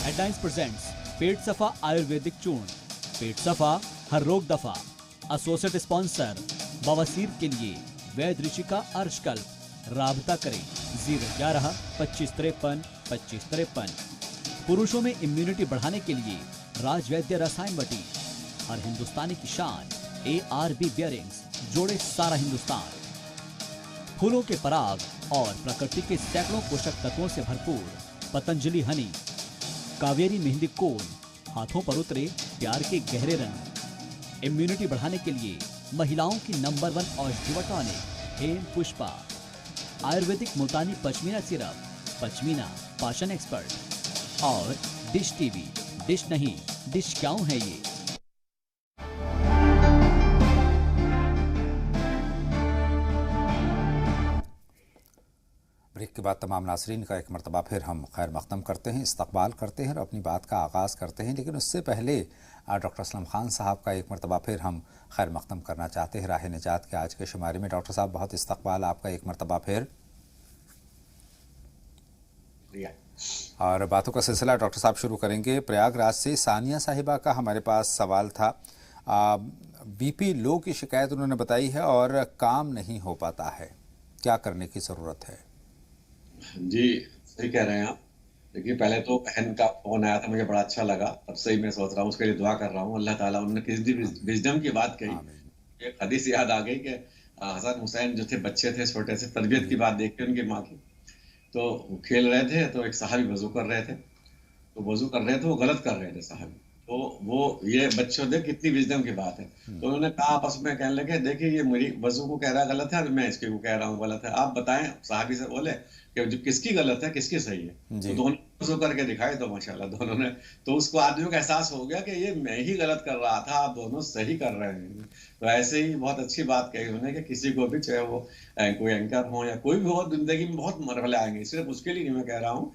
हेडलाइंस प्रेजेंट्स पेट सफा आयुर्वेदिक चूर्ण, पेट सफा हर रोग दफा। एसोसिएट स्पॉन्सर बवासीर के लिए वैद्य ऋषि का अर्शकल्प। राबता करें 011-2553-2553। पुरुषों में इम्यूनिटी बढ़ाने के लिए राजवैद्य रसायन वटी। हर हिंदुस्तानी की शान ARB बियरिंग्स, जोड़े सारा हिंदुस्तान। फूलों के पराग और प्रकृति के सैकड़ों पोषक तत्वों से भरपूर पतंजलि हनी। कावेरी मेहंदी कोन, हाथों पर उतरे प्यार के गहरे रंग। इम्यूनिटी बढ़ाने के लिए महिलाओं की नंबर 1 औषधि टॉनिक हेम पुष्पा। आयुर्वेदिक मुल्तानी पश्मीना सिरप, पश्मीना पाचन एक्सपर्ट। और डिश टीवी, डिश नहीं डिश क्यों है ये। ब्रेक के बाद तमाम नाज़रीन का एक मरतबा फिर हम खैर मक़दम करते हैं, इस्तकबाल करते हैं और अपनी बात का आगाज़ करते हैं। लेकिन उससे पहले डॉक्टर असलम खान साहब का एक मरतबा फिर हम खैर मक़दम करना चाहते हैं राह निजात के आज के शुमारे में। डॉक्टर साहब बहुत इस्तकबाल आपका एक मरतबा फिर। और बातों का सिलसिला डॉक्टर साहब शुरू करेंगे प्रयागराज से। सानिया साहिबा का हमारे पास सवाल था। BP लो की शिकायत उन्होंने बताई है और काम नहीं हो पाता है, क्या करने की ज़रूरत है? जी सही कह रहे हैं आप। देखिए पहले तो बहन का फोन आया था, मुझे बड़ा अच्छा लगा, तब से ही मैं सोच रहा हूँ उसके लिए दुआ कर रहा हूँ। अल्लाह ताला, उन्होंने किस दिन विजडम की बात कही, एक हदीस याद आ गई कि हसन हुसैन जो थे बच्चे थे छोटे से, तरबियत की बात देख के उनकी माँ की, तो खेल रहे थे तो एक साहबी वजू कर रहे थे, तो वजू कर रहे थे वो गलत कर रहे थे साहबी, तो वो ये बच्चों देख कितनी विजडम की बात है। तो उन्होंने कहा आपस में, कहने लगे देखिए ये मेरी वजू को कह रहा है गलत है और मैं इसके को कह रहा हूँ गलत है, आप बताएं। साहबी से बोले कि जो किसकी गलत है किसकी सही है, तो दोनों वजू करके दिखाए तो माशाल्लाह दोनों ने, तो उसको आदमियों को एहसास हो गया कि ये मैं ही गलत कर रहा था, आप दोनों सही कर रहे हैं। तो ऐसे ही बहुत अच्छी बात कही उन्होंने कि किसी को भी, चाहे वो कोई एंकर हो या कोई भी हो, जिंदगी में बहुत मरहले आएंगे, सिर्फ उसके लिए नहीं मैं कह रहा हूँ,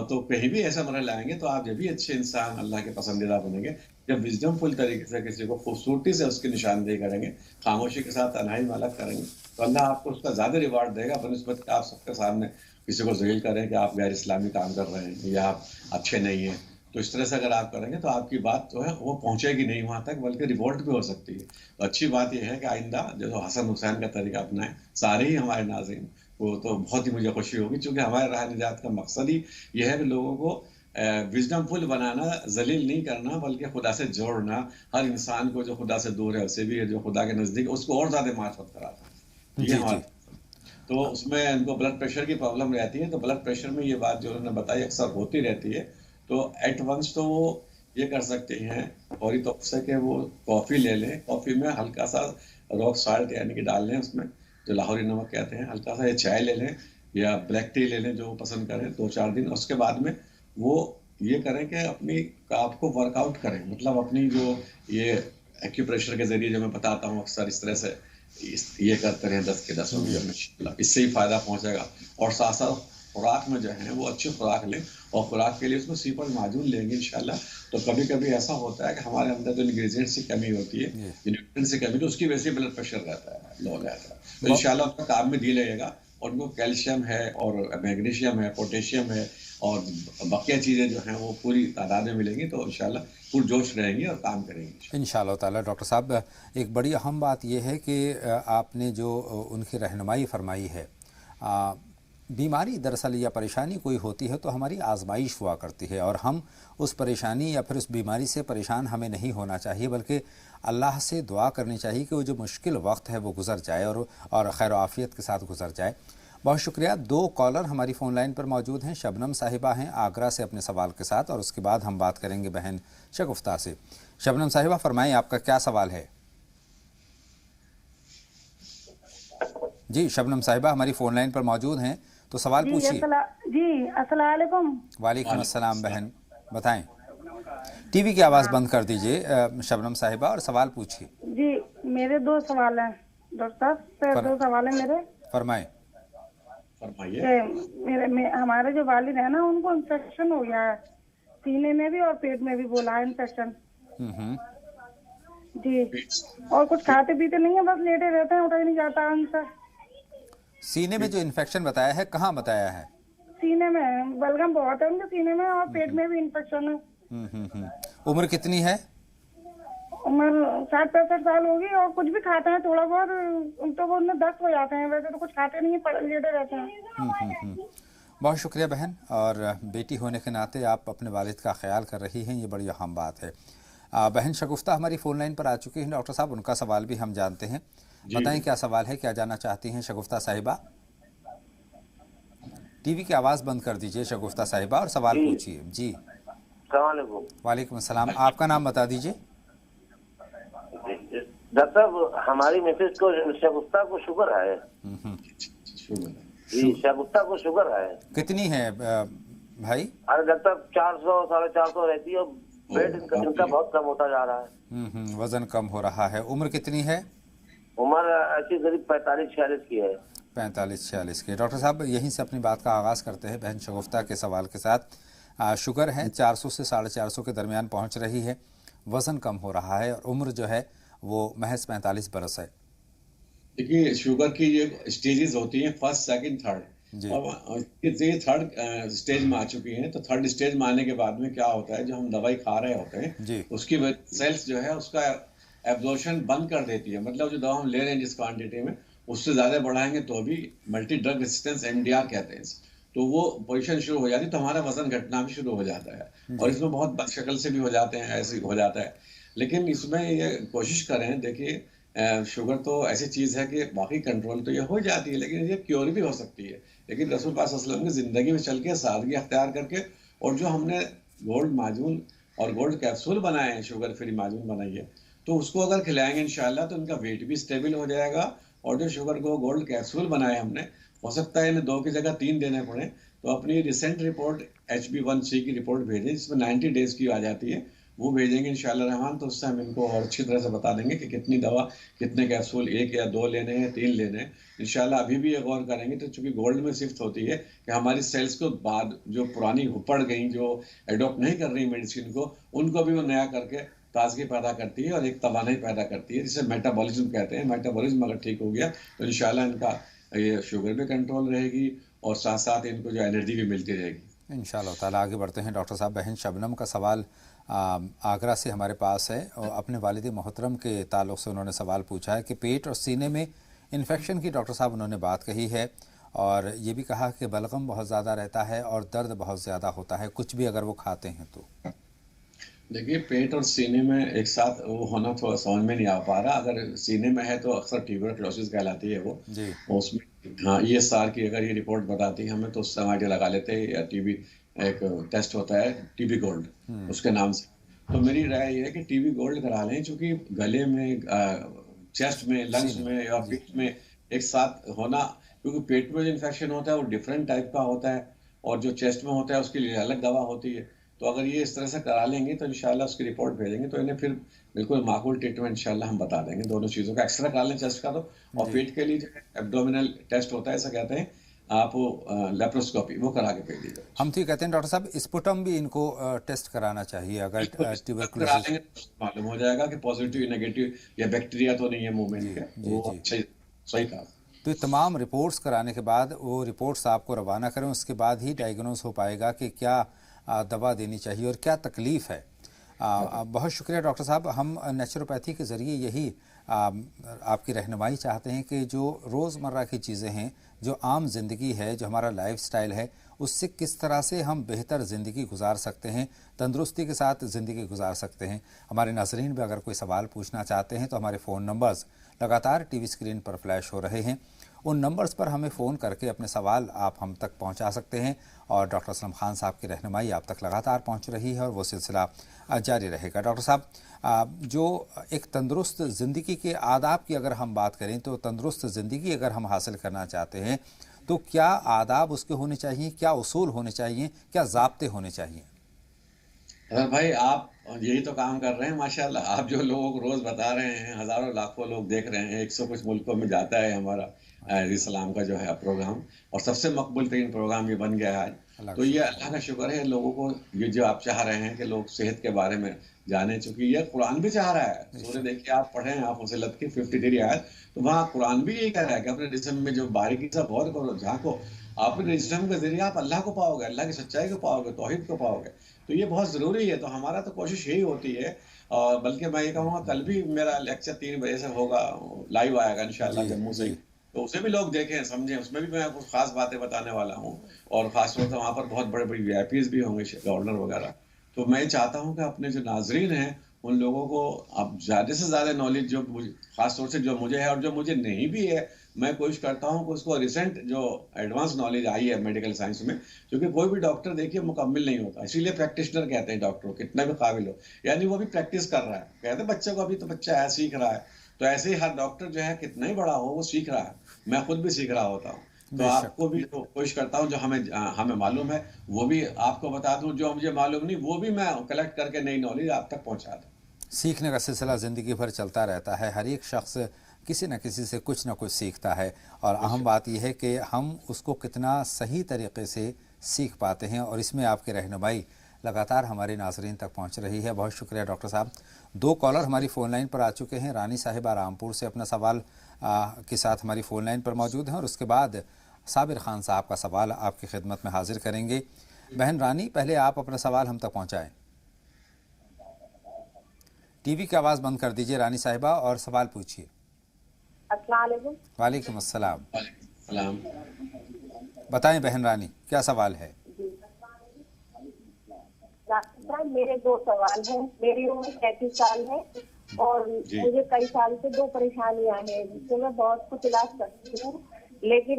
तो कहीं भी ऐसा मरहले आएंगे तो आप जब भी अच्छे इंसान अल्लाह के पसंदीदा बनेंगे, जब विजडमफुल तरीके से किसी को खूबसूरती से उसकी निशानदेही करेंगे, खामोशी के साथ तन्हाई में अलग करेंगे, तो अल्लाह आपको उसका ज्यादा रिवार्ड देगा बनिस्बत आप सबके सामने किसी को ज़लील करें कि आप गैर इस्लामी काम कर रहे हैं या आप अच्छे नहीं हैं। तो इस तरह से अगर आप करेंगे तो आपकी बात जो है वो पहुंचेगी नहीं वहां तक, बल्कि रिवोल्ट भी हो सकती है। तो अच्छी बात यह है कि आइंदा जो हसन हुसैन का तरीका अपनाएं सारे ही हमारे नाज़रीन, वो तो बहुत ही मुझे खुशी होगी, क्योंकि हमारे राह निजात का मकसद ही यह है कि लोगों को विजडमफुल बनाना, जलील नहीं करना, बल्कि खुदा से जोड़ना। हर इंसान को जो खुदा से दूर है उसे भी, जो खुदा के नज़दीक उसको और ज़्यादा मार्फत कराता है। ये हमारा, तो उसमें इनको ब्लड प्रेशर की प्रॉब्लम रहती है, तो ब्लड प्रेशर में ये बात जो उन्होंने बताई अक्सर होती रहती है। तो एट वंस तो वो ये कर सकते हैं फौरी तौर से कि वो कॉफ़ी ले लें, कॉफ़ी में हल्का सा रॉक साल्ट यानी कि डाल लें, उसमें जो लाहौरी नमक कहते हैं, हल्का सा, या चाय ले लें या ब्लैक टी ले लें जो पसंद करें, 2-4 दिन। उसके बाद में वो ये करें कि अपनी आपको वर्कआउट करें, मतलब अपनी जो ये एक्यूप्रेशर के जरिए जो मैं बताता हूँ अक्सर, इस तरह से ये करते रहे 10 के 10 मिनट, इससे ही फायदा पहुंचेगा। और साथ साथ खुराक में जो है वो अच्छी खुराक लें, और खुराक के लिए उसमें सीपल माजून लेंगे इंशाल्लाह। तो कभी कभी ऐसा होता है कि हमारे अंदर जो इंग्रेडिएंट्स की कमी होती है, न्यूट्रिएंट्स की कमी, तो उसकी वजह से ब्लड प्रेशर रहता है, लो रहता है। तो इंशाल्लाह उसका काम में दी लगेगा, और उनको कैल्शियम है और मैग्नीशियम है, पोटेशियम है, और बाकी चीज़ें जो हैं वो पूरी तादाद में मिलेंगी, तो इंशाल्लाह पुरजोश रहेंगी और काम करेंगी इंशाल्लाह ताला। डॉक्टर साहब, एक बड़ी अहम बात यह है कि आपने जो उनकी रहनुमाई फरमाई है, बीमारी दरअसल या परेशानी कोई होती है तो हमारी आजमाइश हुआ करती है, और हम उस परेशानी या फिर उस बीमारी से परेशान हमें नहीं होना चाहिए, बल्कि अल्लाह से दुआ करनी चाहिए कि वो जो मुश्किल वक्त है वो गुज़र जाए और खैर आफ़ियत के साथ गुज़र जाए। बहुत शुक्रिया। 2 कॉलर हमारी फ़ोन लाइन पर मौजूद हैं। शबनम साहिबा हैं आगरा से अपने सवाल के साथ, और उसके बाद हम बात करेंगे बहन शगुफ्ता से। शबनम साहिबा फरमाएं, आपका क्या सवाल है? जी शबनम साहिबा हमारी फ़ोन लाइन पर मौजूद हैं, तो सवाल पूछिए। जी अस्सलाम वालेकुम। वालेकुम अस्सलाम बहन, बताएं। टीवी की आवाज़ बंद कर दीजिए शबनम साहिबा, और सवाल पूछिए। जी मेरे 2 सवाल हैं डॉक्टर साहब, 2 सवाल हैं मेरे। फरमाएं। हमारे जो वालिद है ना, उनको इन्फेक्शन हो गया है, सीने में भी और पेट में भी बोला है इन्फेक्शन। जी, और कुछ खाते पीते नहीं है, बस लेटे रहते हैं, उठा ही नहीं जाता उनसे। सीने में जो इन्फेक्शन बताया है, कहाँ बताया है? सीने में बलगम बहुत है उनके सीने में और पेट में भी इन्फेक्शन है। उम्र कितनी है? उम्र 60-65 साल होगी और कुछ भी खाते हैं थोड़ा बहुत तो वो उनमें दस्त हो जाते हैं, वैसे तो कुछ खाते नहीं है, पड़े लेटे रहते हैं। बहुत शुक्रिया बहन, और बेटी होने के नाते आप अपने वालिद का ख्याल कर रही हैं, ये बड़ी अहम बात है। बहन शगुफ्ता हमारी फ़ोन लाइन पर आ चुकी हैं। डॉक्टर साहब उनका सवाल भी हम जानते हैं, बताएं क्या सवाल है, क्या जानना चाहती हैं शगुफ्ता साहिबा? टीवी की आवाज़ बंद कर दीजिए शगुफ्ता साहिबा और सवाल पूछिए। जी वालेकुम अस्सलाम, आपका नाम बता दीजिए। डॉक्टर साहब हमारी मिसेज को शगुफ्ता को शुगर है। जी शगुफ्ता को शुगर है। कितनी है भाई? अरे डॉक्टर 400-450 रहती है, वेट इनका बहुत कम होता जा रहा है। वजन कम हो रहा है। उम्र कितनी है? उम्र ऐसी करीब 45-46 की है। 45-46 की। डॉक्टर साहब यहीं से अपनी बात का आगाज़ करते हैं बहन शगुफ्ता के सवाल के साथ। शुगर है 400 से 450 के दरमियान पहुंच रही है, वज़न कम हो रहा है और उम्र जो है वो महज 45 बरस है। देखिए शुगर की ये स्टेजेस होती हैं, फर्स्ट सेकंड थर्ड, और ये थर्ड स्टेज में आ चुकी हैं। तो थर्ड स्टेज में आने के बाद में क्या होता है, जो हम दवाई खा रहे होते हैं उसकी सेल्स जो है उसका एब्जॉर्प्शन बंद कर देती है। मतलब जो दवा हम ले रहे हैं जिस क्वांटिटी में उससे ज़्यादा बढ़ाएंगे तो भी मल्टी ड्रग रेसिस्टेंस MDR कहते हैं, तो वो पोजीशन शुरू हो जाती है, तो हमारा वजन घटना भी शुरू हो जाता है। और इसमें बहुत बदशक्ल से भी हो जाते हैं, ऐसे हो जाता है। लेकिन इसमें ये कोशिश करें, देखिए शुगर तो ऐसी चीज़ है कि बाकी कंट्रोल तो ये हो जाती है, लेकिन ये क्योर भी हो सकती है। लेकिन रसूल पाक सल्लल्लाहु अलैहि वसल्लम की ज़िंदगी में चल के सादगी अख्तियार करके, और जो हमने गोल्ड माजून और गोल्ड कैप्सूल बनाए हैं, शुगर फ्री माजून बनाई है, तो उसको अगर खिलाएंगे इंशाल्लाह तो उनका वेट भी स्टेबल हो जाएगा। और जो शुगर को गोल्ड कैप्सूल बनाए हमने, हो सकता है इन्हें 2 की जगह 3 देने पड़े, तो अपनी रिसेंट रिपोर्ट HB1C की रिपोर्ट भेजें जिसमें 90 डेज की आ जाती है, वो भेजेंगे इंशाल्लाह रहमान। तो उससे हम इनको और अच्छी तरह से बता देंगे कि कितनी दवा, कितने कैप्सूल, 1 या 2 लेने हैं, 3 लेने हैं। इंशाल्लाह अभी भी ये गौर करेंगे, तो चूंकि गोल्ड में शिफ्ट होती है कि हमारी सेल्स को बाद जो पुरानी उपड़ गई, जो एडॉप्ट नहीं कर रही मेडिसिन को, उनको भी वो नया करके ताजगी पैदा करती है और एक तवानाई पैदा करती है, जिसे मेटाबॉलिज्म कहते हैं। मेटाबॉलिज्म अगर ठीक हो गया तो इंशाल्लाह इनका ये शुगर भी कंट्रोल रहेगी और साथ साथ इनको जो एनर्जी भी मिलती रहेगी इंशाल्लाह ताला। आगे बढ़ते हैं डॉक्टर साहब। बहन शबनम का सवाल आगरा से हमारे पास है और अपने वालिद मोहतरम के ताल्लुक़ से उन्होंने सवाल पूछा है कि पेट और सीने में इन्फेक्शन की डॉक्टर साहब उन्होंने बात कही है, और ये भी कहा कि बलगम बहुत ज़्यादा रहता है और दर्द बहुत ज़्यादा होता है कुछ भी अगर वो खाते हैं तो। देखिए पेट और सीने में एक साथ वो होना थोड़ा समझ में नहीं आ पा रहा। अगर सीने में है तो अक्सर ट्यूबरक्लोसिस कहलाती है वो जी। उसमें हाँ ESR की अगर ये रिपोर्ट बताती है हमें तो उससे हम आइडिया लगा लेते हैं, या TB एक टेस्ट होता है TB गोल्ड उसके नाम से। तो मेरी राय ये है कि TB गोल्ड करा लें, क्योंकि गले में, चेस्ट में, लंग्स में या पेट में एक साथ होना, क्योंकि पेट में जो इन्फेक्शन होता है वो डिफरेंट टाइप का होता है और जो चेस्ट में होता है उसके लिए अलग दवा होती है। तो अगर ये इस तरह से करा लेंगे तो इंशाल्लाह उसकी रिपोर्ट भेजेंगे तो इन्हें फिर बिल्कुल माकूल ट्रीटमेंट इंशाल्लाह हम बता देंगे। दोनों चीज़ों का एक्सरे करा लें चेस्ट का तो, और पेट के लिए जो एब्डोमिनल टेस्ट होता है, ऐसा कहते हैं आप, लेप्रोस्कोपी, वो करा के भेज दीजिए। हम ठीक कहते हैं डॉक्टर साहब, स्पुटम भी इनको टेस्ट कराना चाहिए अगर ट्यूबरकुलोसिस मालूम हो जाएगा कि पॉजिटिव नेगेटिव या बैक्टीरिया तो नहीं है मुंह में। सही कहा। तो तमाम रिपोर्ट्स कराने के बाद वो रिपोर्ट्स आपको रवाना करें, उसके बाद ही डायग्नोज हो पाएगा कि क्या दवा देनी चाहिए और क्या तकलीफ़ है। बहुत शुक्रिया डॉक्टर साहब। हम नेचुरोपैथी के ज़रिए यही आपकी रहनुमाई चाहते हैं कि जो रोज़मर्रा की चीज़ें हैं, जो आम ज़िंदगी है, जो हमारा लाइफस्टाइल है, उससे किस तरह से हम बेहतर ज़िंदगी गुजार सकते हैं, तंदुरुस्ती के साथ ज़िंदगी गुजार सकते हैं। हमारे नाज़रीन भी अगर कोई सवाल पूछना चाहते हैं तो हमारे फ़ोन नंबर्स लगातार टीवी स्क्रीन पर फ्लैश हो रहे हैं, उन नंबर्स पर हमें फ़ोन करके अपने सवाल आप हम तक पहुंचा सकते हैं और डॉक्टर असलम खान साहब की रहनुमाई आप तक लगातार पहुंच रही है और वो सिलसिला जारी रहेगा। डॉक्टर साहब, जो एक तंदुरुस्त ज़िंदगी के आदाब की अगर हम बात करें तो तंदुरुस्त ज़िंदगी अगर हम हासिल करना चाहते हैं तो क्या आदाब उसके होने चाहिए, क्या उसूल होने चाहिए, क्या ज़ाब्ते होने चाहिए? भाई आप यही तो काम कर रहे हैं माशाल्लाह। आप जो लोगों को रोज़ बता रहे हैं, हज़ारों लाखों लोग देख रहे हैं, 100 कुछ मुल्कों में जाता है हमारा, इस्लाम का जो है प्रोग्राम, और सबसे मकबूल तरीन प्रोग्राम ये बन गया है। तो ये अल्लाह का शुक्र है, लोगों को ये जो आप चाह रहे हैं कि लोग सेहत के बारे में जाने, चूंकि ये कुरान भी चाह रहा है। सूरह देखिए, आप पढ़ें, आप फुसिलत की 53 आयत, तो वहाँ कुरान भी यही कह रहा है कि अपने जिस्म में जो बारीकी से गौर करो, झांको, अपने जिस्म के जरिए आप अल्लाह को पाओगे, अल्लाह की सच्चाई को पाओगे, तौहीद को पाओगे। तो ये बहुत ज़रूरी है। तो हमारा तो कोशिश यही होती है, और बल्कि मैं ये कहूँगा कल भी मेरा लेक्चर 3 बजे से होगा, लाइव आएगा इंशाल्लाह जम्मू से ही, तो उसे भी लोग देखें, समझें। उसमें भी मैं कुछ खास बातें बताने वाला हूँ, और खासतौर से वहाँ पर बहुत बड़े बड़े वीआईपीज़ भी होंगे, गवर्नर वगैरह। तो मैं चाहता हूँ कि अपने जो नाजरीन हैं उन लोगों को अब ज़्यादा से ज़्यादा नॉलेज जो खासतौर से जो मुझे है और जो मुझे नहीं भी है, मैं कोशिश करता हूँ कि उसको रिसेंट जो एडवांस नॉलेज आई है मेडिकल साइंस में, क्योंकि कोई भी डॉक्टर देखिए मुकम्मिल नहीं होता, इसीलिए प्रैक्टिशनर कहते हैं डॉक्टर को, कितना भी काबिल हो, यानी वो भी प्रैक्टिस कर रहा है। कहते हैं बच्चे को, अभी तो बच्चा है, सीख रहा है। तो ऐसे ही हर डॉक्टर जो है कितना ही बड़ा हो वो सीख रहा है, मैं खुद भी सीख रहा होता हूँ। तो आपको भी तो कोशिश करता हूँ जो हमें मालूम है वो भी आपको बता दूं, जो मुझे मालूम नहीं वो भी मैं कलेक्ट करके नई नॉलेज आप तक पहुँचा दूँ। सीखने का सिलसिला ज़िंदगी भर चलता रहता है, हर एक शख्स किसी न किसी से कुछ न कुछ सीखता है, और अहम बात यह है कि हम उसको कितना सही तरीके से सीख पाते हैं, और इसमें आपकी रहनुमाई लगातार हमारे नाजरीन तक पहुंच रही है। बहुत शुक्रिया डॉक्टर साहब। 2 कॉलर हमारी फ़ोन लाइन पर आ चुके हैं। रानी साहिबा रामपुर से अपना सवाल के साथ हमारी फ़ोन लाइन पर मौजूद हैं, और उसके बाद साबिर खान साहब का सवाल आपकी खिदमत में हाजिर करेंगे। बहन रानी, पहले आप अपना सवाल हम तक पहुँचाएँ। टीवी की आवाज़ बंद कर दीजिए रानी साहिबा, और सवाल पूछिए। अस्सलाम वालेकुम। वालेकुम अस्सलाम। बताएं बहन रानी, क्या सवाल है? मेरे 2 सवाल हैं। मेरी उम्र 33 साल है और मुझे कई साल से 2 परेशानियां हैं, जिससे मैं बहुत कुछ इलाज करती हूँ, लेकिन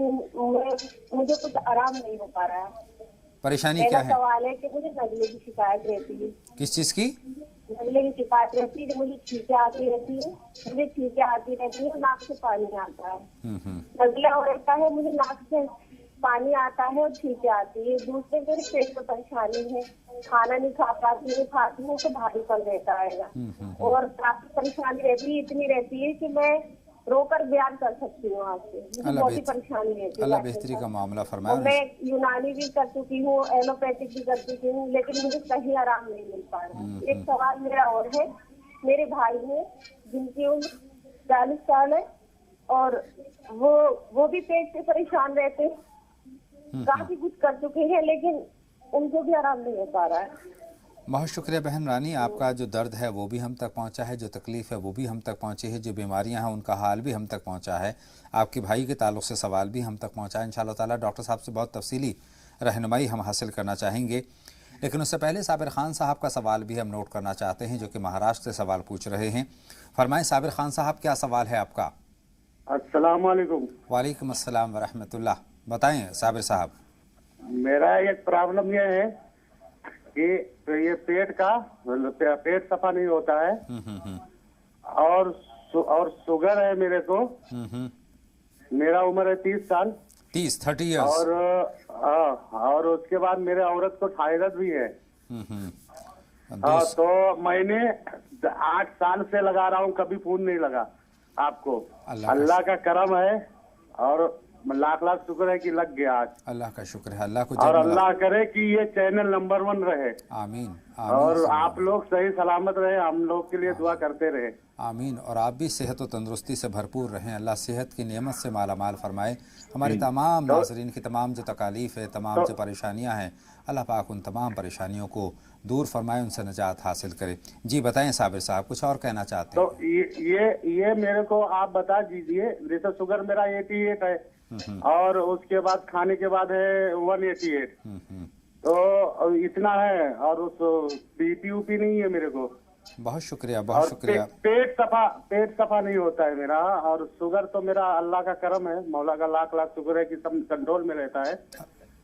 मुझे कुछ आराम नहीं हो पा रहा है। परेशानी क्या है? मेरा सवाल है कि मुझे नजले की शिकायत रहती है। किस चीज़ की? नजले की शिकायत रहती है, मुझे छींकें आती रहती है, नाक से पानी आता है। नजला हो रहता है, मुझे नाक से पानी आता है और छींकें आती है। दूसरे मेरे पेट में परेशानी है, खाना नहीं खा पाती हूँ, खाती हूँ तो भारीपन रहता है, और काफी परेशानी रहती है, इतनी रहती है कि मैं रोकर बयान कर सकती हूँ आपसे। बहुत ही परेशानी रहती है। अल्लाह बेहतरी का मामला फरमाए। मैं यूनानी भी कर चुकी हूँ, एलोपैथिक भी कर चुकी हूँ, लेकिन मुझे कहीं आराम नहीं मिल पा रहा। एक सवाल मेरा और है, मेरे भाई है जिनकी उम्र 40 साल है, और वो भी पेट से परेशान रहते हैं, काफी कुछ कर चुके हैं, लेकिन उनको भी आराम नहीं हो पा रहा है। बहुत शुक्रिया बहन रानी, आपका जो दर्द है वो भी हम तक पहुंचा है, जो तकलीफ़ है वो भी हम तक पहुंची है, जो बीमारियां हैं उनका हाल भी हम तक पहुंचा है, आपके भाई के ताल्लुक़ से सवाल भी हम तक पहुंचा है। इंशाअल्लाह ताला डॉक्टर साहब से बहुत तफसीली रहनुमाई हम हासिल करना चाहेंगे, लेकिन उससे पहले साबिर खान साहब का सवाल भी हम नोट करना चाहते हैं, जो कि महाराष्ट्र से सवाल पूछ रहे हैं। फरमाएं साबिर खान साहब, क्या सवाल है आपका? अस्सलाम वालेकुम। वालेकुम अस्सलाम व रहमतुल्लाह। बताएं साबिर साहब। मेरा एक प्रॉब्लम ये है कि ये पेट सफा नहीं होता है, और शुगर है मेरे को। मेरा उम्र है 30 साल, 30 इयर्स, और उसके बाद मेरे औरत को थायराइड भी है। तो मैंने 8 साल से लगा रहा हूँ, कभी फोन नहीं लगा आपको। अल्लाह का करम है, और लाख लाख शुक्र है कि लग गया आज। अल्लाह का शुक्र है, अल्लाह को और अल्लाह करे कि ये चैनल नंबर 1 रहे। आमीन। और आप लोग सही सलामत रहे, हम लोग के लिए दुआ करते रहे। आमीन। और आप भी सेहत और तंदुरुस्ती से भरपूर रहें, अल्लाह सेहत की नेमत से माला माल फरमाए। हमारे तमाम नाज़रीन की तमाम जो तकालीफ है, तमाम जो परेशानियाँ हैं, अल्लाह पाक उन तमाम परेशानियों को दूर फरमाए, उनसे निजात हासिल करे। जी बताएं साबिर साहब, कुछ और कहना चाहते हैं? तो ये मेरे को आप बता दीजिए, जैसे शुगर मेरा 88 है, और उसके बाद खाने के बाद है 188, तो इतना है, और उस बीपी नहीं है मेरे को। बहुत शुक्रिया, बहुत शुक्रिया। पेट सफा नहीं होता है मेरा, और शुगर तो मेरा अल्लाह का करम है, मौला का लाख लाख शुक्र है कि सब कंट्रोल में रहता है।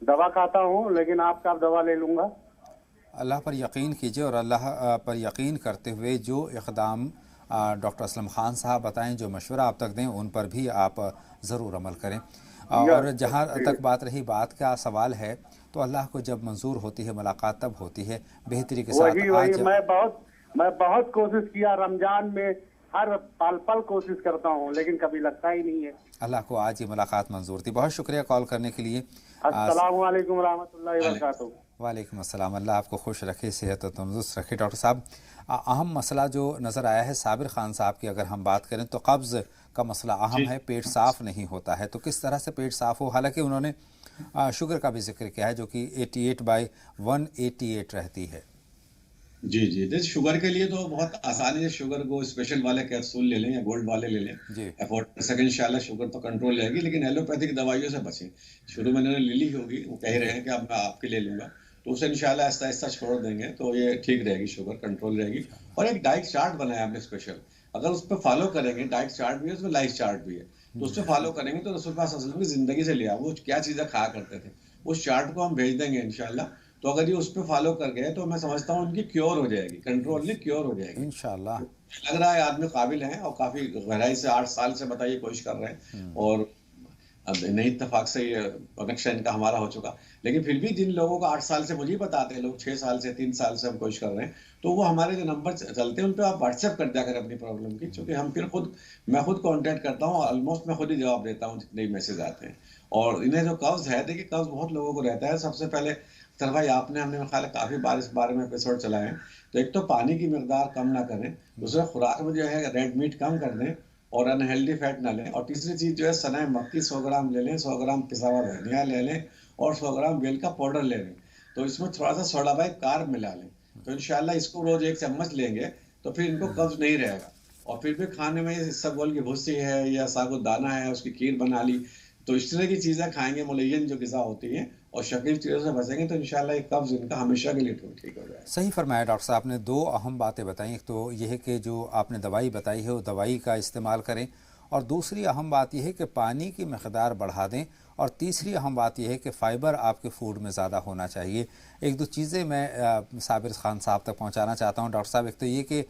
दवा खाता हूँ, लेकिन आपका दवा ले लूंगा। अल्लाह पर यकीन कीजिए, और अल्लाह पर यकीन करते हुए जो इक़दाम डॉक्टर असलम खान साहब बताएं, जो मशवरा आप तक दें, उन पर भी आप ज़रूर अमल करें। और जहाँ तक बात रही बात का सवाल है, तो अल्लाह को जब मंजूर होती है मुलाकात तब होती है बेहतरी के साथ। वही मैं बहुत कोशिश किया, रमजान में हर पल पल कोशिश करता हूँ, लेकिन कभी लगता ही नहीं है। अल्लाह को आज ये मुलाकात मंजूर थी। बहुत शुक्रिया कॉल करने के लिए। अस्सलामु अलैकुम रहमतुल्लाहि व बरकातहू। वालेकुम अस्सलाम। अल्लाह आपको खुश रखे, सेहत और तंदुरुस्त रखे। डॉक्टर साहब, अहम मसला जो नज़र आया है साबिर खान साहब की, अगर हम बात करें तो कब्ज़ का मसला अहम है, पेट साफ़ नहीं होता है, तो किस तरह से पेट साफ़ हो। हालांकि उन्होंने शुगर का भी जिक्र किया है जो कि 88/188 रहती है। जी जी, जैसे शुगर के लिए तो बहुत आसानी है, शुगर को स्पेशल वाले कैप्सूल ले लें या गोल्ड वाले ले लें, अफोर्ड कर सकें, इंशाल्लाह शुगर तो कंट्रोल रहेगी। लेकिन एलोपैथिक दवाइयों से बचें। शुरू में उन्होंने ले ली होगी, वो कह रहे हैं कि अब मैं आपके ले लूंगा, तो उसे इंशाल्लाह आहिस्ता आहिस्ता छोड़ देंगे तो ये ठीक रहेगी, शुगर कंट्रोल रहेगी। और एक डाइट चार्ट बनाया हमने स्पेशल, अगर उस पर फॉलो करेंगे, डाइट चार्ट भी है उसमें, लाइफ चार्ट भी है, तो उस पर फॉलो करेंगे तो रसूल पाक सल्लल्लाहु अलैहि वसल्लम की जिंदगी से लिया वो क्या चीज़ें खाया करते थे, उस चार्ट को हम भेज देंगे इंशाल्लाह। तो अगर ये उस पर फॉलो कर गए तो मैं समझता हूँ उनकी क्योर हो जाएगी, कंट्रोल नहीं क्योर हो जाएगी इंशाल्लाह। लग रहा है आदमी काबिल है और काफी गहराई से 8 साल से बताइए कोशिश कर रहे हैं, और अब नहीं इत्तेफाक से ये कनेक्शन का हमारा हो चुका। लेकिन फिर भी जिन लोगों को 8 साल से मुझे बताते हैं लोग, 6 साल से 3 साल से हम कोशिश कर रहे हैं, तो वो हमारे जो नंबर चलते हैं उन पर आप व्हाट्सएप कर दिया करें अपनी प्रॉब्लम की, क्योंकि हम फिर मैं खुद कॉन्टैक्ट करता हूँ, ऑलमोस्ट मैं खुद ही जवाब देता हूँ जितने भी मैसेज आते हैं। और इन्हें जो कब्ज है, देखिए कब्ज बहुत लोगों को रहता है। सबसे पहले सर भाई हमने मेरे ख्याल काफी बार इस बारे में एपिसोड चलाए हैं, तो एक तो पानी की मिकदार कम ना करें, दूसरा खुराक में जो है रेड मीट कम कर दें और अनहेल्दी फैट ना लें, और तीसरी चीज जो है सना मक्की 100 ग्राम ले लें, 100 ग्राम पिसा हुआ धनिया ले लें और 100 ग्राम बेल का पाउडर ले लें, तो इसमें थोड़ा सा सोडा बाई कार्ब मिला लें, तो इंशाल्लाह इसको रोज 1 चम्मच लेंगे तो फिर इनको कब्ज नहीं रहेगा। और फिर भी खाने में इसबगोल की भुस्सी है या साबुदाना है, उसकी खीर बना ली, तो इस तरह की चीजें खाएंगे, मुलय्यन जो ग़िज़ा होती है, और शकील चीज़ों से बचेंगे तो इंशाल्लाह एक कब्ज इनका हमेशा के लिए ठीक हो जाए। सही फरमाया डॉक्टर साहब, आपने 2 अहम बातें बताई। एक तो यह है कि जो आपने दवाई बताई है वो दवाई का इस्तेमाल करें, और दूसरी अहम बात यह है कि पानी की मकदार बढ़ा दें, और तीसरी अहम बात यह है कि फ़ाइबर आपके फूड में ज़्यादा होना चाहिए। 1-2 चीज़ें मैं साबिर खान साहब तक पहुंचाना चाहता हूं डॉक्टर साहब। एक तो ये कि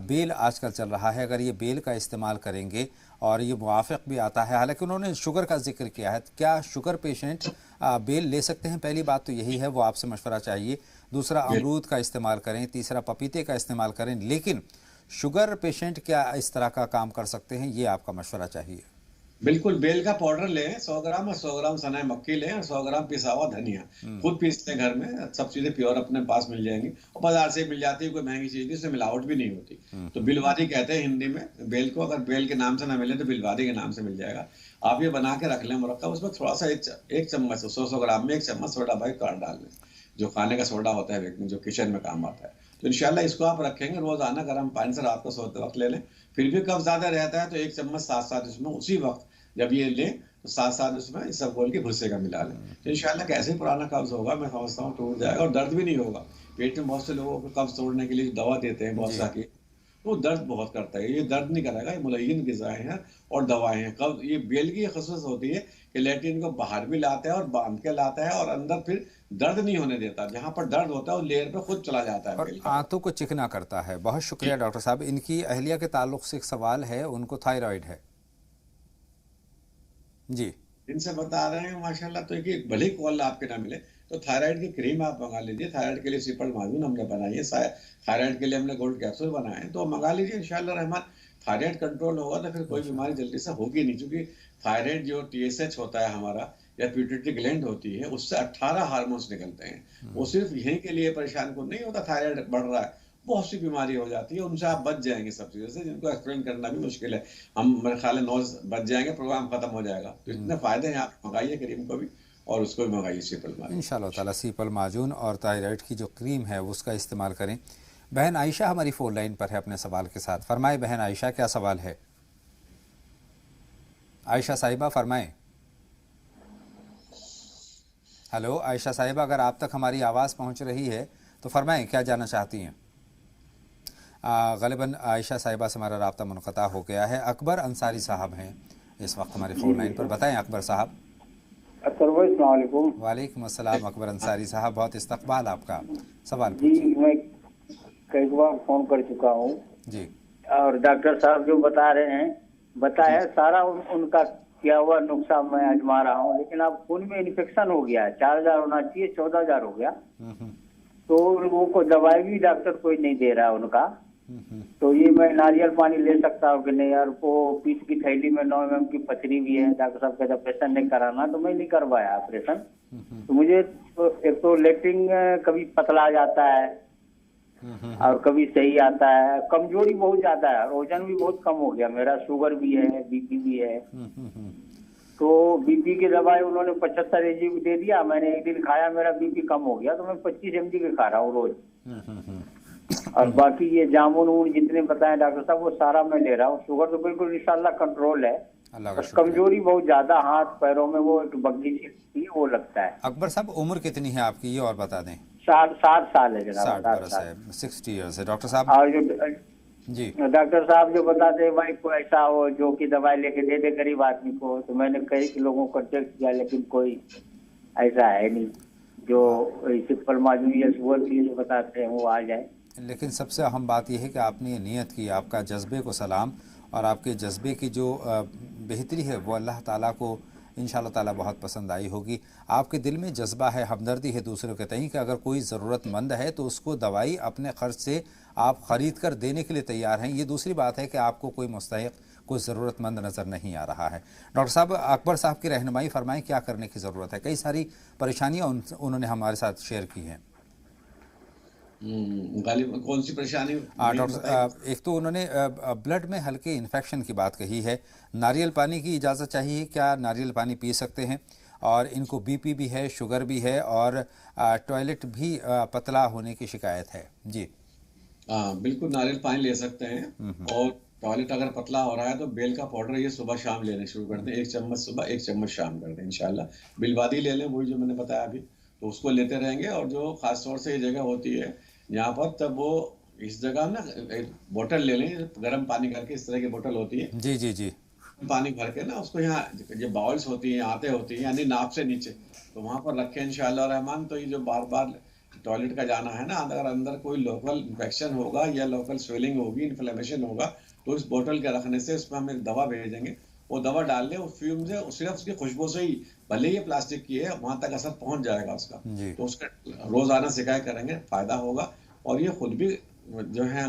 बेल आजकल चल रहा है, अगर ये बेल का इस्तेमाल करेंगे और ये मुवाफ़िक भी आता है, हालांकि उन्होंने शुगर का जिक्र किया है, क्या शुगर पेशेंट बेल ले सकते हैं? पहली बात तो यही है, वो आपसे मशवरा चाहिए। दूसरा, अमरूद का इस्तेमाल करें। तीसरा, पपीते का इस्तेमाल करें। लेकिन शुगर पेशेंट क्या इस तरह का काम कर सकते हैं, ये आपका मशवरा चाहिए। बिल्कुल, बेल का पाउडर लें 100 ग्राम, और 100 ग्राम सना मक्की लें, और 100 ग्राम पिसा हुआ धनिया, खुद पीसते हैं घर में, सब चीजें प्योर अपने पास मिल जाएंगी, और बाजार से मिल जाती है, कोई महंगी चीज नहीं, उसमें मिलावट भी नहीं होती। तो बिलवादी कहते हैं हिंदी में बेल को, अगर बेल के नाम से ना मिले तो बिलवादी के नाम से मिल जाएगा। आप ये बना के रख लें मुरक्कब, उसमें थोड़ा सा 1 चम्मच 100 ग्राम में 1 चम्मच सोडा बाई कार्ड डाल लें, जो खाने का सोडा होता है जो किचन में काम आता है। तो इंशाल्लाह इसको आप रखेंगे, रोजाना गर्म पानी से रात को सोते वक्त ले लें। फिर भी कब्ज ज्यादा रहता है तो 1 चम्मच साथ इसमें उसी वक्त जब ये लें तो साथ उसमें इसबगोल के भुस्से का मिला लें, तो इंशाल्लाह कैसे पुराना कब्ज होगा मैं समझता हूँ टूट जाएगा, और दर्द भी नहीं होगा। पेट में बहुत से लोगों को कब्ज तोड़ने के लिए दवा देते हैं बहुत सा की, वो दर्द बहुत करता है, ये दर्द नहीं करेगा, ये मुलय्यन ग़िज़ाएं हैं और दवाएं हैं। कब्ज ये बेल की ख़ुसूस होती है कि लैट्रिन को बाहर भी लाता है और बांध के लाता है, और अंदर फिर दर्द नहीं होने देता, जहाँ पर दर्द होता है वो लेयर पे खुद चला जाता है, और आंतों को चिकना करता है। बहुत शुक्रिया डॉक्टर साहब। इनकी अहलिया के ताल्लुक से एक सवाल है, उनको थायराइड है जी, इनसे बता रहे हैं माशाल्लाह, तो एक भले कॉल आपके ना मिले तो थायराइड की क्रीम आप मंगा लीजिए। थायराइड के लिए सिपल माजून हमने बनाई है, थायराइड के लिए हमने गोल्ड कैप्सूल बनाए हैं, तो मंगा लीजिए इंशाल्लाह रहमान। थायराइड कंट्रोल होगा तो फिर कोई बीमारी जल्दी से होगी नहीं, क्योंकि थायराइड जो TSH होता है हमारा, या पिट्यूटरी ग्लैंड होती है, उससे 18 हार्मोन्स निकलते हैं। वो सिर्फ यहीं के लिए परेशान को नहीं होता, थायराइड बढ़ रहा है, बहुत सी बीमारी हो जाती है, उनसे आप बच जाएंगे सब चीज़ों से, जिनको एक्सप्लेन करना भी मुश्किल है। हम मेरे ख्याल है 9 बच जाएंगे, प्रोग्राम खत्म हो जाएगा। तो इतने फायदे हैं, आप मंगाइए क्रीम को भी और उसको भी मंगाइए सिपल माजून इंशाल्लाह ताला। सिपल माजून और थायराइड की जो क्रीम है उसका इस्तेमाल करें। बहन आयशा हमारी फ़ोन लाइन पर है अपने सवाल के साथ। फरमाए बहन आयशा, क्या सवाल है? आयशा साहिबा फरमाएं। हेलो आयशा साहिबा, अगर आप तक हमारी आवाज़ पहुंच रही है तो फरमाएं, क्या जानना चाहती हैं? ग़ालिबन आयशा साहिबा से हमारा राब्ता मुनक़ता हो गया है। अकबर अंसारी साहब हैं इस वक्त हमारे फ़ोन लाइन पर। बताएं अकबर साहब। वालेकुम अस्सलाम अकबर अंसारी साहब, बहुत इस्तक़बाल आपका। सवाल जी, मैं कई बार फ़ोन कर चुका हूँ जी, और डॉक्टर साहब जो बता रहे हैं बताया सारा उनका किया हुआ नुस्खा मैं आजमा रहा हूँ, लेकिन अब खून में इन्फेक्शन हो गया है। 4000 होना चाहिए, 14000 हो गया, तो वो को दवाई भी डॉक्टर कोई नहीं दे रहा है उनका। तो ये मैं नारियल पानी ले सकता हूँ कि नहीं? यार वो पीस की थैली में 9 mm की पथरी भी है, डॉक्टर साहब कहते ऑपरेशन नहीं कराना, तो मैं नहीं करवाया ऑपरेशन। तो मुझे एक तो लेटरिन कभी पतला जाता है और कभी सही आता है, कमजोरी बहुत ज्यादा है और वजन भी बहुत कम हो गया मेरा, शुगर भी है, बीपी भी है। तो बीपी की दवाई उन्होंने 75 AG दे दिया, मैंने एक दिन खाया, मेरा बीपी कम हो गया, तो मैं 25 mg के खा रहा हूँ रोज। और बाकी ये जामुन वून जितने बताए डॉक्टर साहब वो सारा मैं ले रहा हूँ। शुगर तो बिल्कुल इंशाल्लाह कंट्रोल है, कमजोरी बहुत ज्यादा, हाथ पैरों में वो एक बग्घी सी वो लगता है। अकबर साहब उम्र कितनी है आपकी ये और बता दें? 60 साल है जनाब। 60 बरस है, 60 ईयर्स है डॉक्टर साहब। और जो जी डॉक्टर साहब जो बताते हैं भाई कोई ऐसा हो जो कि दवाई लेके दे दे गरीब आदमी को, तो मैंने कई लोगों को कांटेक्ट किया लेकिन कोई ऐसा है नहीं जो सिंपल माजूरी या शुगर की जो बताते हैं वो आ जाए। लेकिन सबसे अहम बात यह है कि आपने ये नियत की, आपका जज्बे को सलाम, और आपके जज्बे की जो बेहतरी है वो अल्लाह ताला को इंशाअल्लाह ताला बहुत पसंद आई होगी। आपके दिल में जज्बा है, हमदर्दी है दूसरों के तई कि अगर कोई ज़रूरतमंद है तो उसको दवाई अपने ख़र्च से आप ख़रीद कर देने के लिए तैयार हैं। ये दूसरी बात है कि आपको कोई मुस्तहिक़, कोई ज़रूरतमंद नज़र नहीं आ रहा है। डॉक्टर साहब अकबर साहब की रहनुमाई फरमाएं, क्या करने की ज़रूरत है? कई सारी परेशानियाँ उन्होंने हमारे साथ शेयर की हैं। गालिब कौन सी परेशानी? डॉक्टर एक तो उन्होंने ब्लड में हल्के इन्फेक्शन की बात कही है, नारियल पानी की इजाज़त चाहिए, क्या नारियल पानी पी सकते हैं? और इनको बीपी भी है, शुगर भी है और टॉयलेट भी पतला होने की शिकायत है। जी हाँ, बिल्कुल नारियल पानी ले सकते हैं। और टॉयलेट अगर पतला हो रहा है तो बेल का पाउडर ये सुबह शाम लेने शुरू कर दें, 1 चम्मच सुबह 1 चम्मच शाम कर दें इंशाल्लाह। बिलवादी ले लें, वही जो मैंने बताया अभी, तो उसको लेते रहेंगे। और जो खास तौर से ये जगह होती है यहाँ पर, तब वो इस जगह ना एक बोतल ले लें, गर्म पानी करके, इस तरह की बोतल होती है, जी जी जी, पानी भर के ना उसको यहाँ जो बाउल्स होती हैं, आते होती हैं यानी नाप से नीचे, तो वहाँ पर रखें इंशाअल्लाह रहमान। तो ये जो बार बार टॉयलेट का जाना है ना, अगर अंदर कोई लोकल इन्फेक्शन होगा या लोकल स्वेलिंग होगी, इन्फ्लेमेशन होगा, तो इस बोतल के रखने से उसमें हम एक दवा भेजेंगे, वो दवा डाल लें, उस फ्यूम से सिर्फ उसकी खुशबू से ही, भले ही प्लास्टिक की है, वहां तक असर पहुंच जाएगा उसका। तो उसका रोजाना शिकायत करेंगे, फायदा होगा। और ये खुद भी जो है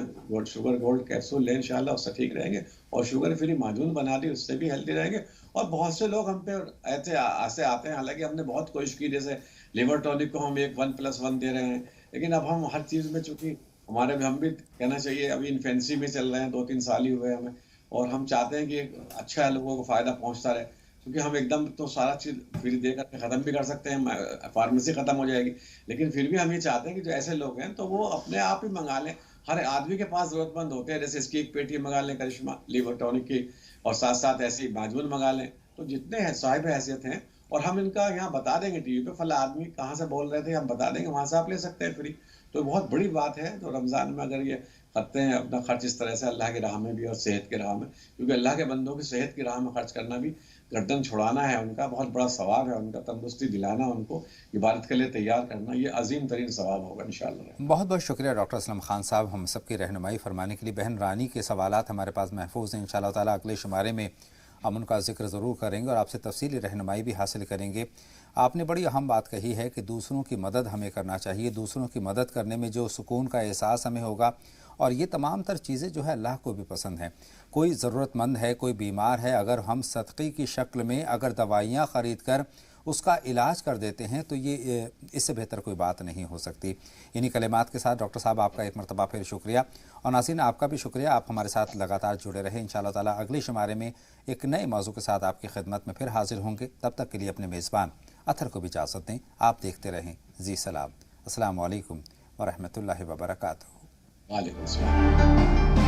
शुगर गोल्ड कैप्सूल लें इंशाल्लाह, उससे ठीक रहेंगे। और शुगर फ्री माजून बना दी, उससे भी हेल्दी रहेंगे। और बहुत से लोग हम पे ऐसे आते हैं, हालांकि हमने बहुत कोशिश की, जैसे लिवर टॉनिक को हम एक 1+1 दे रहे हैं, लेकिन अब हम हर चीज में, चूंकि हमारे में, हम भी कहना चाहिए अभी इन्फेंसी में चल रहे हैं, 2-3 साल ही हुए हमें, और हम चाहते हैं कि अच्छा लोगों को फायदा पहुंचता रहे, क्योंकि हम एकदम तो सारा चीज फ्री दे करके खत्म भी कर सकते हैं, फार्मेसी खत्म हो जाएगी, लेकिन फिर भी हम ये चाहते हैं कि जो ऐसे लोग हैं तो वो अपने आप ही मंगा लें। हर आदमी के पास जरूरतमंद होते हैं, जैसे इसकी एक पेटी मंगा लें करिश्मा लिवर टॉनिक की, और साथ साथ ऐसी माजून मंगा लें। तो जितने हैं साहिब हैसियत हैं, और हम इनका यहाँ बता देंगे टीवी पे, फला आदमी कहाँ से बोल रहे थे, हम बता देंगे, वहां से आप ले सकते हैं फ्री। तो बहुत बड़ी बात है। तो रमजान में अगर ये करते हैं अपना खर्च इस तरह से अल्लाह की राह में भी और सेहत की राह में, क्योंकि अल्लाह के बंदों की सेहत की राह में खर्च करना भी, गर्दन छुड़ाना है उनका, बहुत बड़ा सवाब है उनका, तंदुरुस्ती दिलाना, उनको इबादत के लिए तैयार करना, ये अजीम तरीन सवाब होगा इंशाअल्लाह। बहुत बहुत शुक्रिया डॉक्टर असलम खान साहब, हम सबकी रहनुमाई फरमाने के लिए। बहन रानी के सवालात हमारे पास महफूज हैं, इंशाअल्लाह ताला अगले शुमारे में हम उनका जिक्र ज़रूर करेंगे और आपसे तफसीली रहनुमाई भी हासिल करेंगे। आपने बड़ी अहम बात कही है कि दूसरों की मदद हमें करना चाहिए, दूसरों की मदद करने में जो सुकून का एहसास हमें होगा, और ये तमाम तर चीज़ें जो है अल्लाह को भी पसंद हैं। कोई ज़रूरतमंद है, कोई बीमार है, अगर हम सदक़े की शक्ल में अगर दवाइयाँ ख़रीद कर उसका इलाज कर देते हैं तो ये इससे बेहतर कोई बात नहीं हो सकती। इन्हीं कलिमात के साथ डॉक्टर साहब आपका एक मरतबा फिर शुक्रिया, और नाज़रीन आपका भी शुक्रिया, आप हमारे साथ लगातार जुड़े रहे। इंशाअल्लाह ताला अगले शुमारे में एक नए मौजू के साथ आपकी खिदमत में फिर हाजिर होंगे। तब तक के लिए अपने मेज़बान अतर को भी इजाज़त दें। आप देखते रहें जी सलाम। अस्सलामु अलैकुम व रहमतुल्लाहि व बरकातुहू। वालेकुम अस्सलाम।